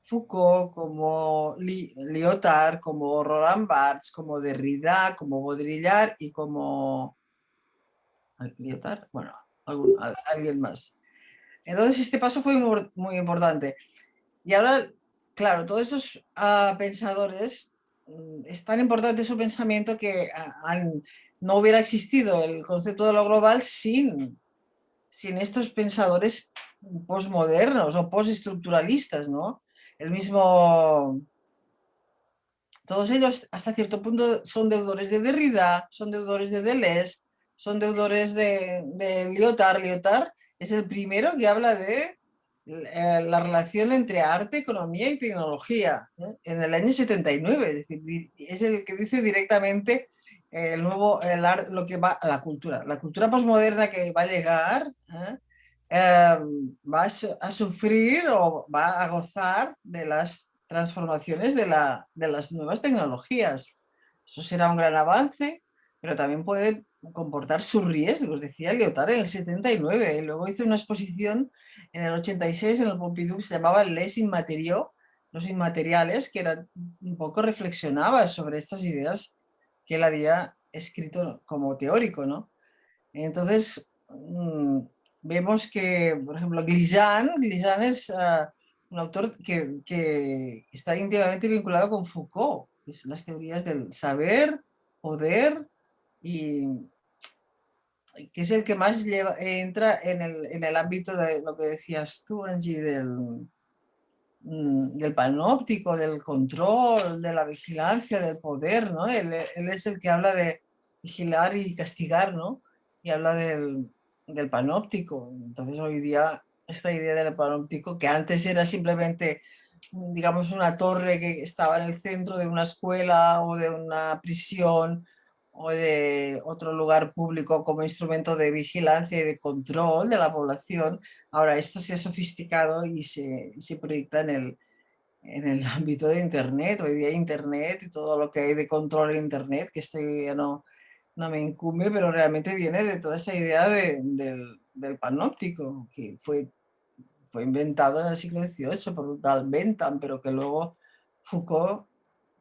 Foucault, como Lyotard, como Roland Barthes, como Derrida, como Baudrillard y como Lyotard, bueno, alguien más. Entonces este paso fue muy importante. Y ahora, claro, todos esos pensadores, es tan importante su pensamiento que no hubiera existido el concepto de lo global sin estos pensadores posmodernos o postestructuralistas, ¿no? Todos ellos hasta cierto punto son deudores de Derrida, son deudores de Deleuze, son deudores de Lyotard. Lyotard es el primero que habla de la relación entre arte, economía y tecnología, en el año 79, es decir, es el que dice directamente lo que va a la cultura posmoderna que va a llegar, va a sufrir o va a gozar de las transformaciones de las nuevas tecnologías. Eso será un gran avance, pero también puede comportar sus riesgos, decía Lyotard en el 79. Luego hizo una exposición en el 86 en el Pompidou que se llamaba Les Immatériaux, los inmateriales, que era un poco reflexionaba sobre estas ideas que él había escrito como teórico, ¿no? Entonces, vemos que, por ejemplo, Glissant es un autor que está íntimamente vinculado con Foucault, que es las teorías del saber, poder, y que es el que más entra en el ámbito de lo que decías tú, Angie, del panóptico, del control, de la vigilancia, del poder, ¿no? Él es el que habla de vigilar y castigar, ¿no? Y habla del panóptico. Entonces hoy día esta idea del panóptico, que antes era simplemente, digamos, una torre que estaba en el centro de una escuela o de una prisión o de otro lugar público como instrumento de vigilancia y de control de la población. Ahora esto se ha sofisticado y se proyecta en el ámbito de Internet. Hoy día Internet y todo lo que hay de control en Internet, que esto ya no me incumbe, pero realmente viene de toda esa idea del panóptico, que fue inventado en el siglo XVIII por un tal Bentham, pero que luego Foucault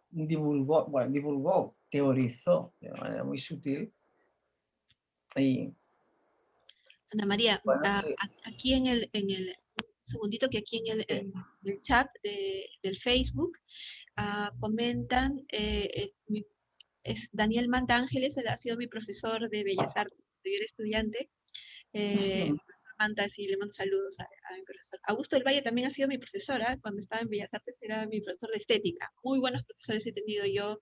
divulgó, teorizó de manera muy sutil. Y Ana María, bueno, sí. aquí un segundito que aquí en el chat del Facebook comentan, es Daniel Manta Ángeles, él ha sido mi profesor de Bellas Artes, yo era estudiante. Profesor Manta, sí, le mando saludos a mi profesor. Augusto del Valle también ha sido mi profesora, cuando estaba en Bellas Artes era mi profesor de estética. Muy buenos profesores he tenido yo,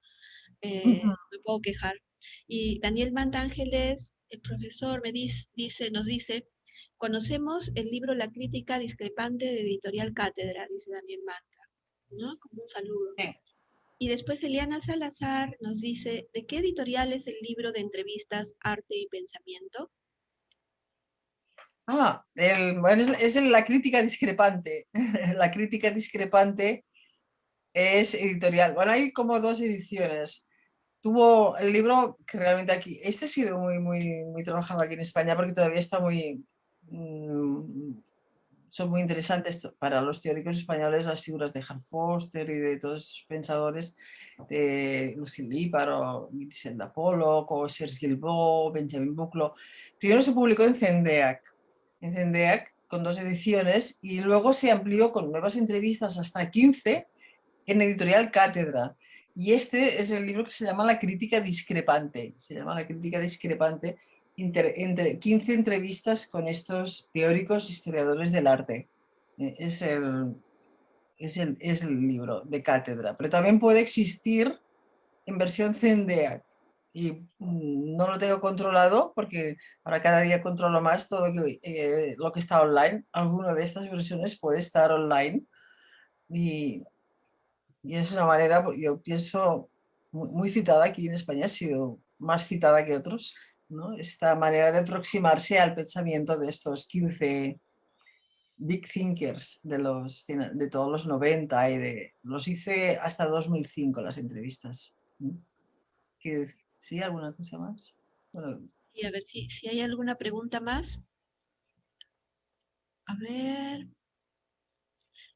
no me puedo quejar. Y Daniel Manta Ángeles, el profesor, nos dice, conocemos el libro La crítica discrepante de Editorial Cátedra, dice Daniel Manta, ¿no? Como un saludo. Sí. Y después Eliana Salazar nos dice, ¿de qué editorial es el libro de entrevistas Arte y Pensamiento? Bueno, es la crítica discrepante. La crítica discrepante es editorial. Bueno, hay como dos ediciones. Tuvo el libro que realmente aquí, este ha sido muy trabajado aquí en España porque todavía está son muy interesantes para los teóricos españoles las figuras de Han Foster y de todos esos pensadores, de Lucille Líparo, Griselda Pollock o Serge Guilbault, Benjamin Buclo. Primero se publicó en Zendeac con 2 ediciones y luego se amplió con nuevas entrevistas hasta 15 en Editorial Cátedra. Y este es el libro que se llama La crítica discrepante. Se llama La crítica discrepante, entre 15 entrevistas con estos teóricos historiadores del arte. Es el libro de Cátedra, pero también puede existir en versión Zendeac. Y no lo tengo controlado porque ahora cada día controlo más todo lo que está online. Alguna de estas versiones puede estar online y es una manera, yo pienso, muy citada aquí en España, ha sido más citada que otros, ¿no? Esta manera de aproximarse al pensamiento de estos 15 big thinkers de todos los 90 los hice hasta 2005 las entrevistas. ¿Sí? ¿Alguna cosa más? Bueno, Y a ver si hay alguna pregunta más. A ver,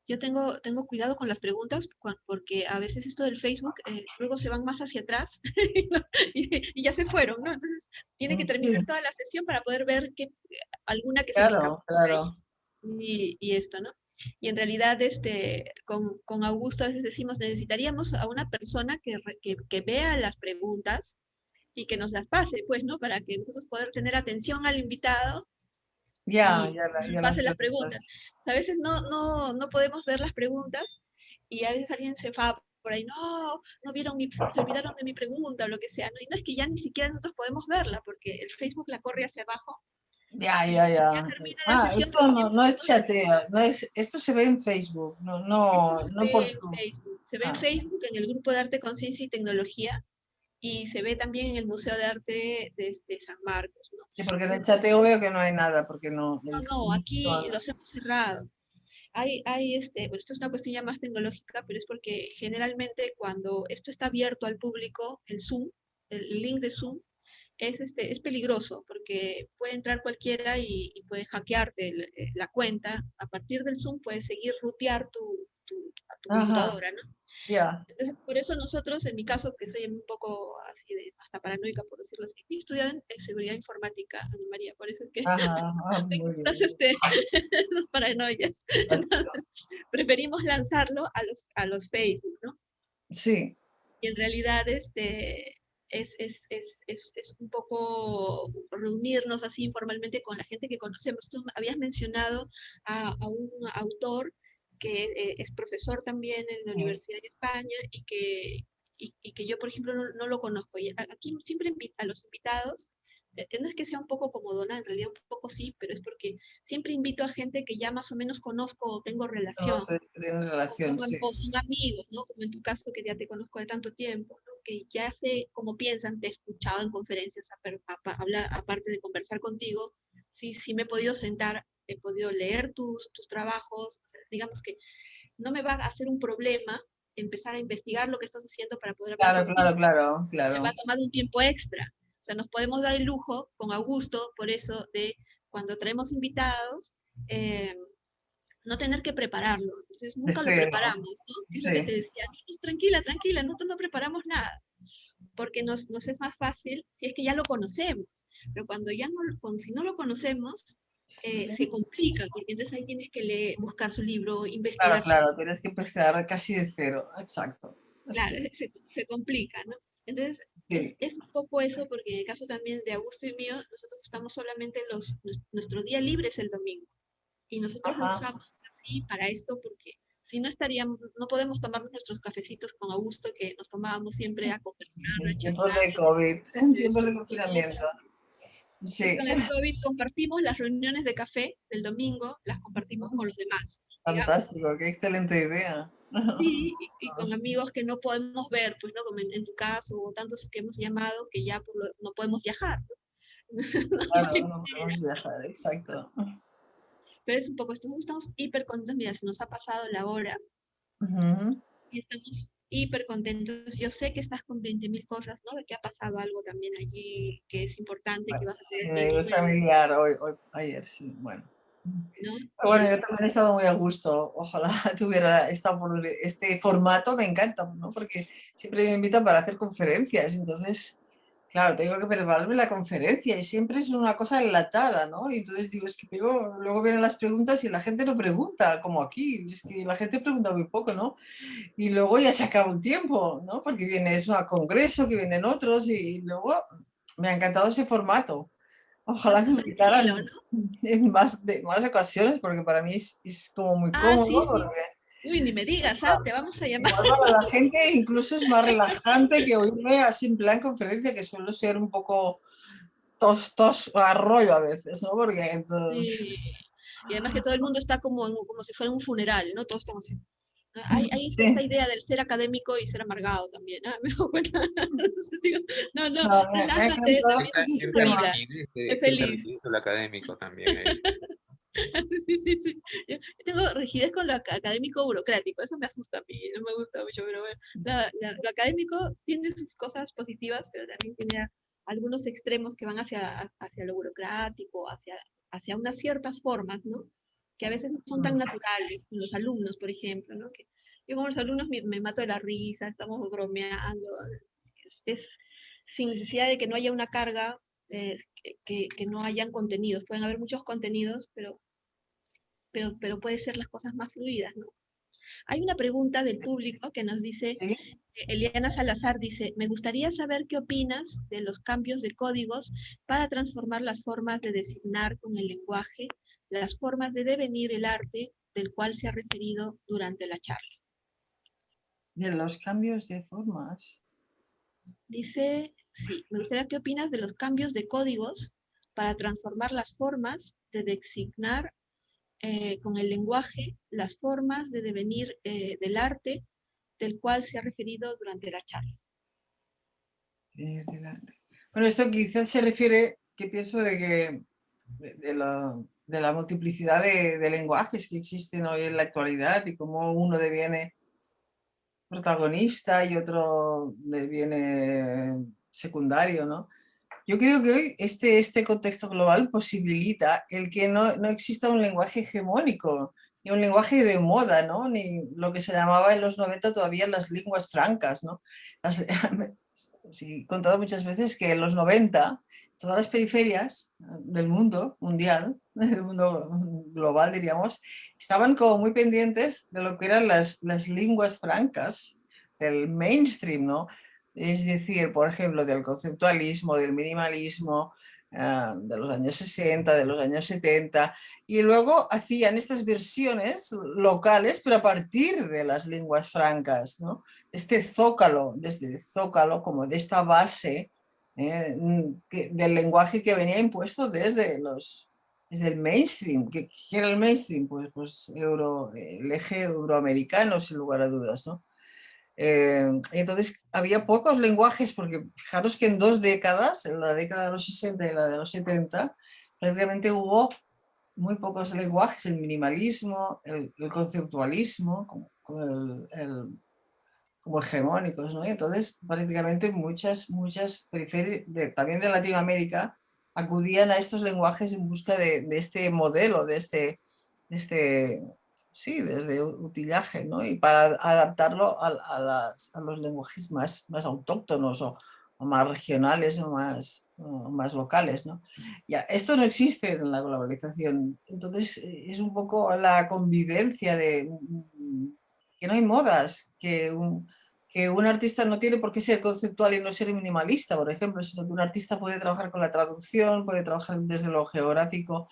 yo tengo cuidado con las preguntas porque a veces esto del Facebook luego se van más hacia atrás y ya se fueron, ¿no? Entonces tiene que sí, terminar toda la sesión para poder ver alguna que se me escapó claro, por ahí claro. y esto, ¿no? Y en realidad con Augusto a veces decimos, necesitaríamos a una persona que vea las preguntas y que nos las pase, pues, ¿no? Para que nosotros poder tener atención al invitado Ya, y nos ya las pase las preguntas. preguntas. A veces no podemos ver las preguntas y a veces alguien se va por ahí, no vieron se olvidaron de mi pregunta o lo que sea, ¿no? Y no es que ya ni siquiera nosotros podemos verla porque el Facebook la corre hacia abajo y ya Ya. termina la sesión Esto recién no es nosotros la vemos. chatea, esto se ve en Facebook, Esto se no por ve en Zoom. Facebook, se ve en Ah, Facebook en el grupo de arte, conciencia y tecnología y se ve también en el Museo de Arte de San Marcos, ¿no? sí, porque en el Entonces, chateo veo que no hay nada, porque no, no, el no, Zoom aquí los hemos cerrado. Bueno, esto es una cuestión ya más tecnológica, pero es porque generalmente cuando esto está abierto al público, el link de Zoom, es peligroso porque puede entrar cualquiera y puede hackearte la cuenta. A partir del Zoom puedes seguir rutear tu Ajá, computadora, ¿no? ya. Entonces, por eso nosotros, en mi caso, que soy un poco así de, hasta paranoica, por decirlo así, he estudiado en seguridad informática, Ana María, por eso es que Ajá, ajá, tengo muy todas bien. las paranoias. Fantástico. Entonces, preferimos lanzarlo a los Facebook, ¿no? Sí, Y en realidad es un poco reunirnos así informalmente con la gente que conocemos. Tú habías mencionado a un autor que es profesor también en la sí, Universidad de España y que yo, por ejemplo, no lo conozco. Y aquí siempre a los invitados, no es que sea un poco comodona, en realidad un poco sí, pero es porque siempre invito a gente que ya más o menos conozco o tengo relación conoces, tienen relación, sí. o son amigos, ¿no? Como en tu caso, que ya te conozco de tanto tiempo, ¿no? Que ya sé cómo piensan, te he escuchado en conferencias, hablar, aparte de conversar contigo, sí, sí me he podido sentar, he podido leer tus trabajos, o sea, digamos que no me va a hacer un problema empezar a investigar lo que estás haciendo para poder hablar Claro, contigo, claro, claro, me va a claro. tomar un tiempo extra. O sea, nos podemos dar el lujo con Augusto, por eso, de cuando traemos invitados, eh, no tener que prepararlo. Entonces De nunca lo cero. preparamos, ¿no? Es lo que te Sí, decía, no, pues, tranquila, tranquila, nosotros no preparamos nada, porque nos es más fácil si es que ya lo conocemos, pero cuando ya no, si no lo conocemos, se sí. complica, porque entonces ahí tienes que leer, buscar su libro, Claro, investigar su claro, tienes que empezar casi de cero. Exacto. claro, Sí, se complica, ¿no? Entonces, sí. es un poco eso, porque en el caso también de Augusto y mío, nosotros estamos solamente nuestro día libre es el domingo. Y nosotros lo Ajá. usamos así para esto porque si no estaríamos, no podemos tomarnos nuestros cafecitos con Augusto que nos tomábamos siempre a conversar, a En tiempos charlar, de COVID, en de tiempos de eso. Y confinamiento. entonces Sí, con el COVID compartimos las reuniones de café del domingo, las compartimos con los demás, digamos. fantástico, qué excelente idea. Sí, y con amigos que no podemos ver, pues no, como en tu caso, o tantos que hemos llamado que ya no podemos viajar, ¿no? No hay Claro, no podemos manera. viajar, exacto. Pero es un poco esto, nosotros estamos hiper contentos, mira, se nos ha pasado la hora Ujú. y estamos hiper contentos. Yo sé que estás con 20.000 cosas, ¿no? De que ha pasado algo también allí que es importante, que vas a Sí, hacer de reunión, familiar ayer, sí, bueno. ¿no? Pero bueno, yo también he estado muy a gusto. Ojalá tuviera este formato, me encanta, ¿no? Porque siempre me invitan para hacer conferencias, entonces, claro, tengo que prepararme la conferencia y siempre es una cosa enlatada, ¿no? Y entonces digo, es que luego vienen las preguntas y la gente no pregunta, como aquí, es que la gente pregunta muy poco, ¿no? Y luego ya se acaba un tiempo, ¿no? Porque es un congreso, que vienen otros y luego me ha encantado ese formato. Ojalá Más me tranquilo, invitaran ¿no? en más ocasiones, porque para mí es como muy Ah, cómodo, sí, sí. porque Uy, ni me digas, ¿ah? Te vamos a llamar. igual para la gente incluso es más relajante que oírme así en plan conferencia, que suelo ser un poco tos a rollo a veces, ¿no? Porque entonces, Sí. Y además que todo el mundo está como si fuera un funeral, ¿no? Todos estamos así. Hay esta sí, idea del ser académico y ser amargado también. ¿Ah? Me doy cuenta. Entonces digo, no, no, no, me ha relájate, encantado también ese Cierta sistema. respira, rigidez, sé cierta feliz. rigidez del académico también he visto. Sí, sí, sí. Yo tengo rigidez con lo académico burocrático, eso me asusta a mí, no me gusta mucho, pero bueno, lo académico tiene sus cosas positivas, pero también tiene algunos extremos que van hacia lo burocrático, hacia unas ciertas formas, ¿no? Que a veces no son tan naturales, con los alumnos, por ejemplo, ¿no? Que yo con los alumnos me mato de la risa, estamos bromeando, es sin necesidad de que no haya una carga, que no hayan contenidos. Pueden haber muchos contenidos, pero puede ser las cosas más fluidas, ¿no? Hay una pregunta del público que nos dice, Sí, Eliana Salazar dice, me gustaría saber qué opinas de los cambios de códigos para transformar las formas de designar con el lenguaje, las formas de devenir el arte del cual se ha referido durante la charla. de los cambios de formas. Dice, sí, me gustaría qué opinas de los cambios de códigos para transformar las formas de designar con el lenguaje las formas de devenir del arte del cual se ha referido durante la charla. Bueno, esto quizás se refiere, que pienso de que de la multiplicidad de lenguajes que existen hoy en la actualidad y cómo uno deviene protagonista y otro deviene secundario, ¿no? Yo creo que hoy este contexto global posibilita el que no exista un lenguaje hegemónico, ni un lenguaje de moda, ¿no? Ni lo que se llamaba en los 90 todavía las lenguas francas, ¿no? Sí, he contado muchas veces que en los 90 todas las periferias del mundo mundial, del mundo global, diríamos, estaban como muy pendientes de lo que eran las lenguas francas del mainstream, ¿no? Es decir, por ejemplo, del conceptualismo, del minimalismo, de los años 60, de los años 70, y luego hacían estas versiones locales, pero a partir de las lenguas francas, ¿no? Este zócalo, desde el zócalo, como de esta base del lenguaje que venía impuesto desde el mainstream. ¿Qué era el mainstream? Pues el eje euroamericano, sin lugar a dudas, ¿no? Entonces había pocos lenguajes, porque fijaros que en 2 décadas, en la década de los 60 y la de los 70, prácticamente hubo muy pocos lenguajes, el minimalismo, el conceptualismo, como hegemónicos, ¿no? Y entonces prácticamente muchas periferias, también de Latinoamérica, acudían a estos lenguajes en busca de este modelo, de este sí, desde utillaje, ¿no? Y para adaptarlo a los lenguajes más autóctonos o más regionales o más locales, ¿no? Ya, esto no existe en la globalización. Entonces es un poco la convivencia de que no hay modas, que un artista no tiene por qué ser conceptual y no ser minimalista, por ejemplo, sino que un artista puede trabajar con la traducción, puede trabajar desde lo geográfico,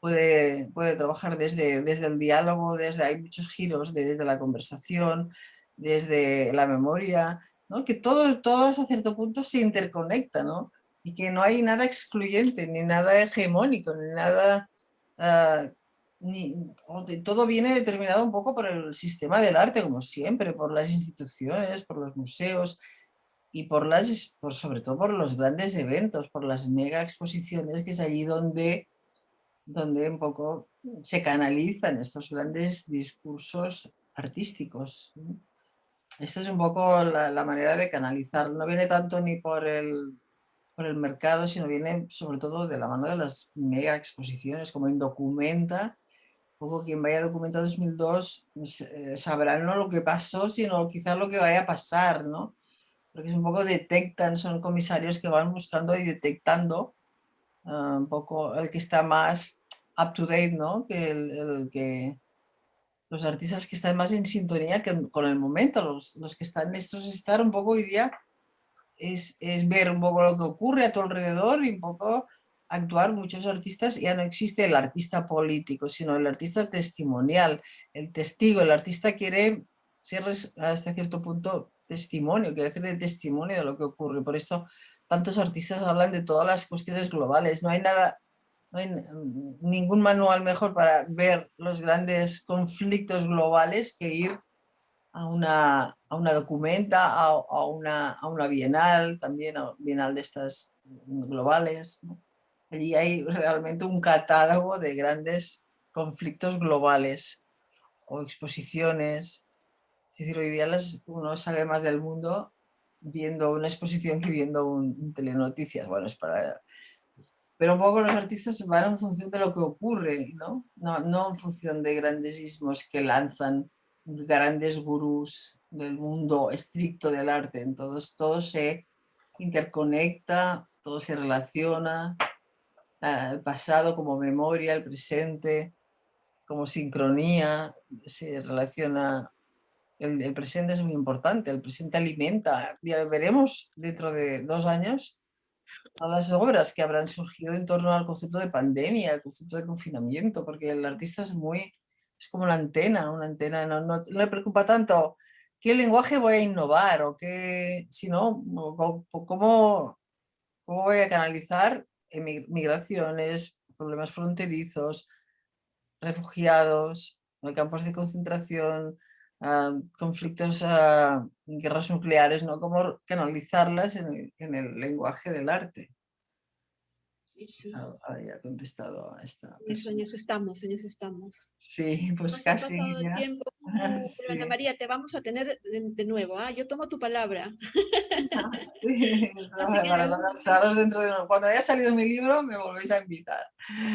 puede trabajar desde el diálogo, hay muchos giros desde la conversación, desde la memoria, ¿no? Que todos a cierto punto se interconectan, ¿no? Y que no hay nada excluyente, ni nada hegemónico, ni nada... ah, todo viene determinado un poco por el sistema del arte, como siempre, por las instituciones, por los museos y sobre todo por los grandes eventos, por las mega exposiciones, que es allí donde un poco se canalizan estos grandes discursos artísticos. Esta es un poco la manera de canalizar. No viene tanto ni por el mercado, sino viene sobre todo de la mano de las mega exposiciones, como en Documenta. Un poco quien vaya a Documenta 2002 sabrá no lo que pasó, sino quizás lo que vaya a pasar, ¿no? Porque es un poco detectan, son comisarios que van buscando y detectando un poco el que está más up to date, ¿no? Que los artistas que están más en sintonía con el momento, los que están estos estar un poco hoy día es ver un poco lo que ocurre a tu alrededor y un poco actuar. Muchos artistas, ya no existe el artista político, sino el artista testimonial, el testigo. El artista quiere ser hasta cierto punto testimonio, quiere hacer de testimonio de lo que ocurre. Por eso tantos artistas hablan de todas las cuestiones globales. No hay ningún manual mejor para ver los grandes conflictos globales que ir a una documenta, a una bienal, también a bienal de estas globales, ¿no? Allí hay realmente un catálogo de grandes conflictos globales o exposiciones. Es decir, hoy día uno sabe más del mundo viendo una exposición que viendo un telenoticias. Bueno, pero un poco los artistas van en función de lo que ocurre, ¿no? No en función de grandes ismos que lanzan grandes gurús del mundo estricto del arte. Entonces todo se interconecta, todo se relaciona, el pasado como memoria, el presente como sincronía, se relaciona. El presente es muy importante, el presente alimenta. Ya veremos dentro de 2 años a las obras que habrán surgido en torno al concepto de pandemia, al concepto de confinamiento, porque el artista es como una antena no le preocupa tanto qué lenguaje voy a innovar o qué, sino cómo voy a canalizar migraciones, problemas fronterizos, refugiados, campos de concentración, conflictos, guerras nucleares, ¿no? Cómo canalizarlas en el lenguaje del arte. Sí, sí. Había contestado a esta En persona. eso estamos, en eso estamos. Sí, pues Nos ha casi pasado el ya. tiempo, pero Ana Sí, María, te vamos a tener de nuevo, ¿ah? Yo tomo tu palabra. sí. Así que en Para algún lanzaros cuando haya salido mi libro, me volvéis a invitar.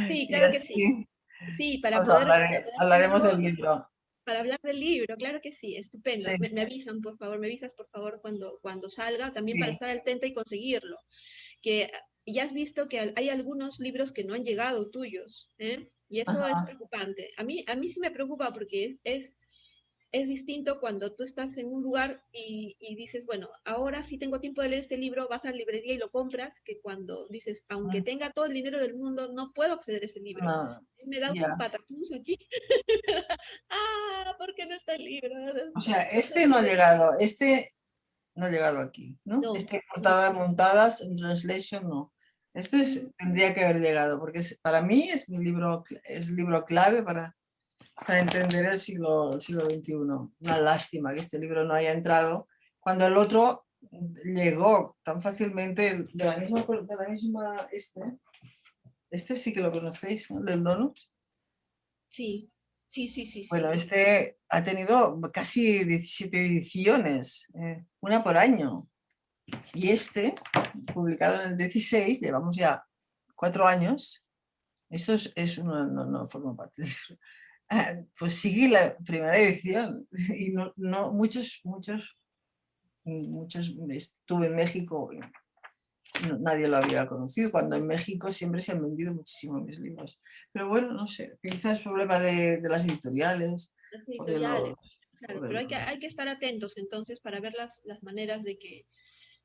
sí, Y claro que sí. así. Sí, para Pues poder, para poder hablaremos tenerlo, del libro. para hablar del libro, claro que sí, estupendo. Sí, Me avisan, por favor, me avisas, por favor, cuando salga, también para sí. estar atenta y conseguirlo. Que ya has visto que hay algunos libros que no han llegado tuyos, ¿eh? Y eso es Ajá. preocupante. A mí sí me preocupa porque es distinto cuando tú estás en un lugar y dices, bueno, ahora sí tengo tiempo de leer este libro, vas a la librería y lo compras, que cuando dices, aunque Mm, tenga todo el dinero del mundo, no puedo acceder a ese libro. no, Me da un ya. patatús aquí. Ah, ¿por qué no está el libro? O sea, Entonces, este no ha llegado, este no ha llegado aquí, ¿no? no, Este no. portada montadas en translation no. Este Mm, tendría que haber llegado, porque para mí es mi libro, es libro clave para entender el siglo XXI. Una lástima que este libro no haya entrado, cuando el otro llegó tan fácilmente este sí que lo conocéis, ¿no? Del Donut. sí, sí, sí, sí, Bueno, sí. este ha tenido casi 17 ediciones, una por año. Y este, publicado en el 16, llevamos ya 4 años. Esto no forma parte del libro. Pues sigue la primera edición y muchos estuve en México y nadie lo había conocido, cuando en México siempre se han vendido muchísimo mis libros. Pero bueno, no sé, quizás es problema de las editoriales Las o de los... editoriales, o claro, de pero los- hay que estar atentos entonces para ver las maneras de que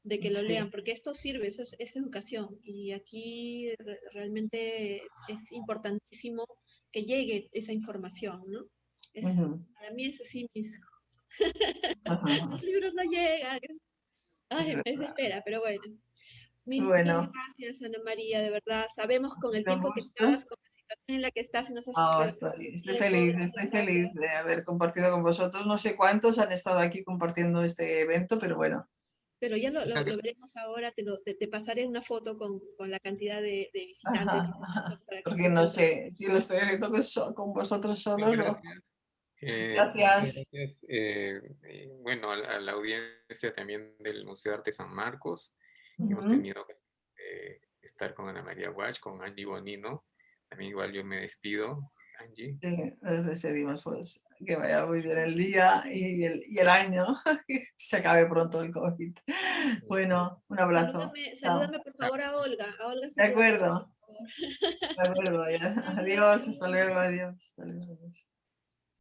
lo lean, Sí. porque esto sirve, eso es educación y aquí realmente es importantísimo que llegue esa información, ¿no? Ujú. Para mí es así, los Ajá, libros no llegan, es ay, me verdad. desespera, pero bueno. Mil Bueno, gracias, Ana María, de verdad. Sabemos con el un tiempo que gusto. estás, con la situación en la que estás, y nos has Ah, regalado tu estoy tiempo. feliz de haber compartido con vosotros. No sé cuántos han estado aquí compartiendo este evento, pero bueno, Pero ya Muchas lo veremos ahora, te pasaré una foto con la cantidad de visitantes ajá, y todo para que porque tú no puedas. sé si lo estoy haciendo con vosotros solos o... gracias. Muchas Gracias. gracias. Bueno, a la audiencia también del Museo de Arte San Marcos. Hemos Ujú. tenido que estar con Ana María Guach, con Angie Bonino. También igual yo me despido, Angie. Sí, nos despedimos, pues que vaya muy bien el día y el año, que se acabe pronto el COVID. Bueno, un abrazo. Chao. Salúdame por favor a Olga De salúdame por acuerdo, favor. de acuerdo. Ya. Adiós, Adiós. hasta luego, adiós. Hasta luego. Adiós.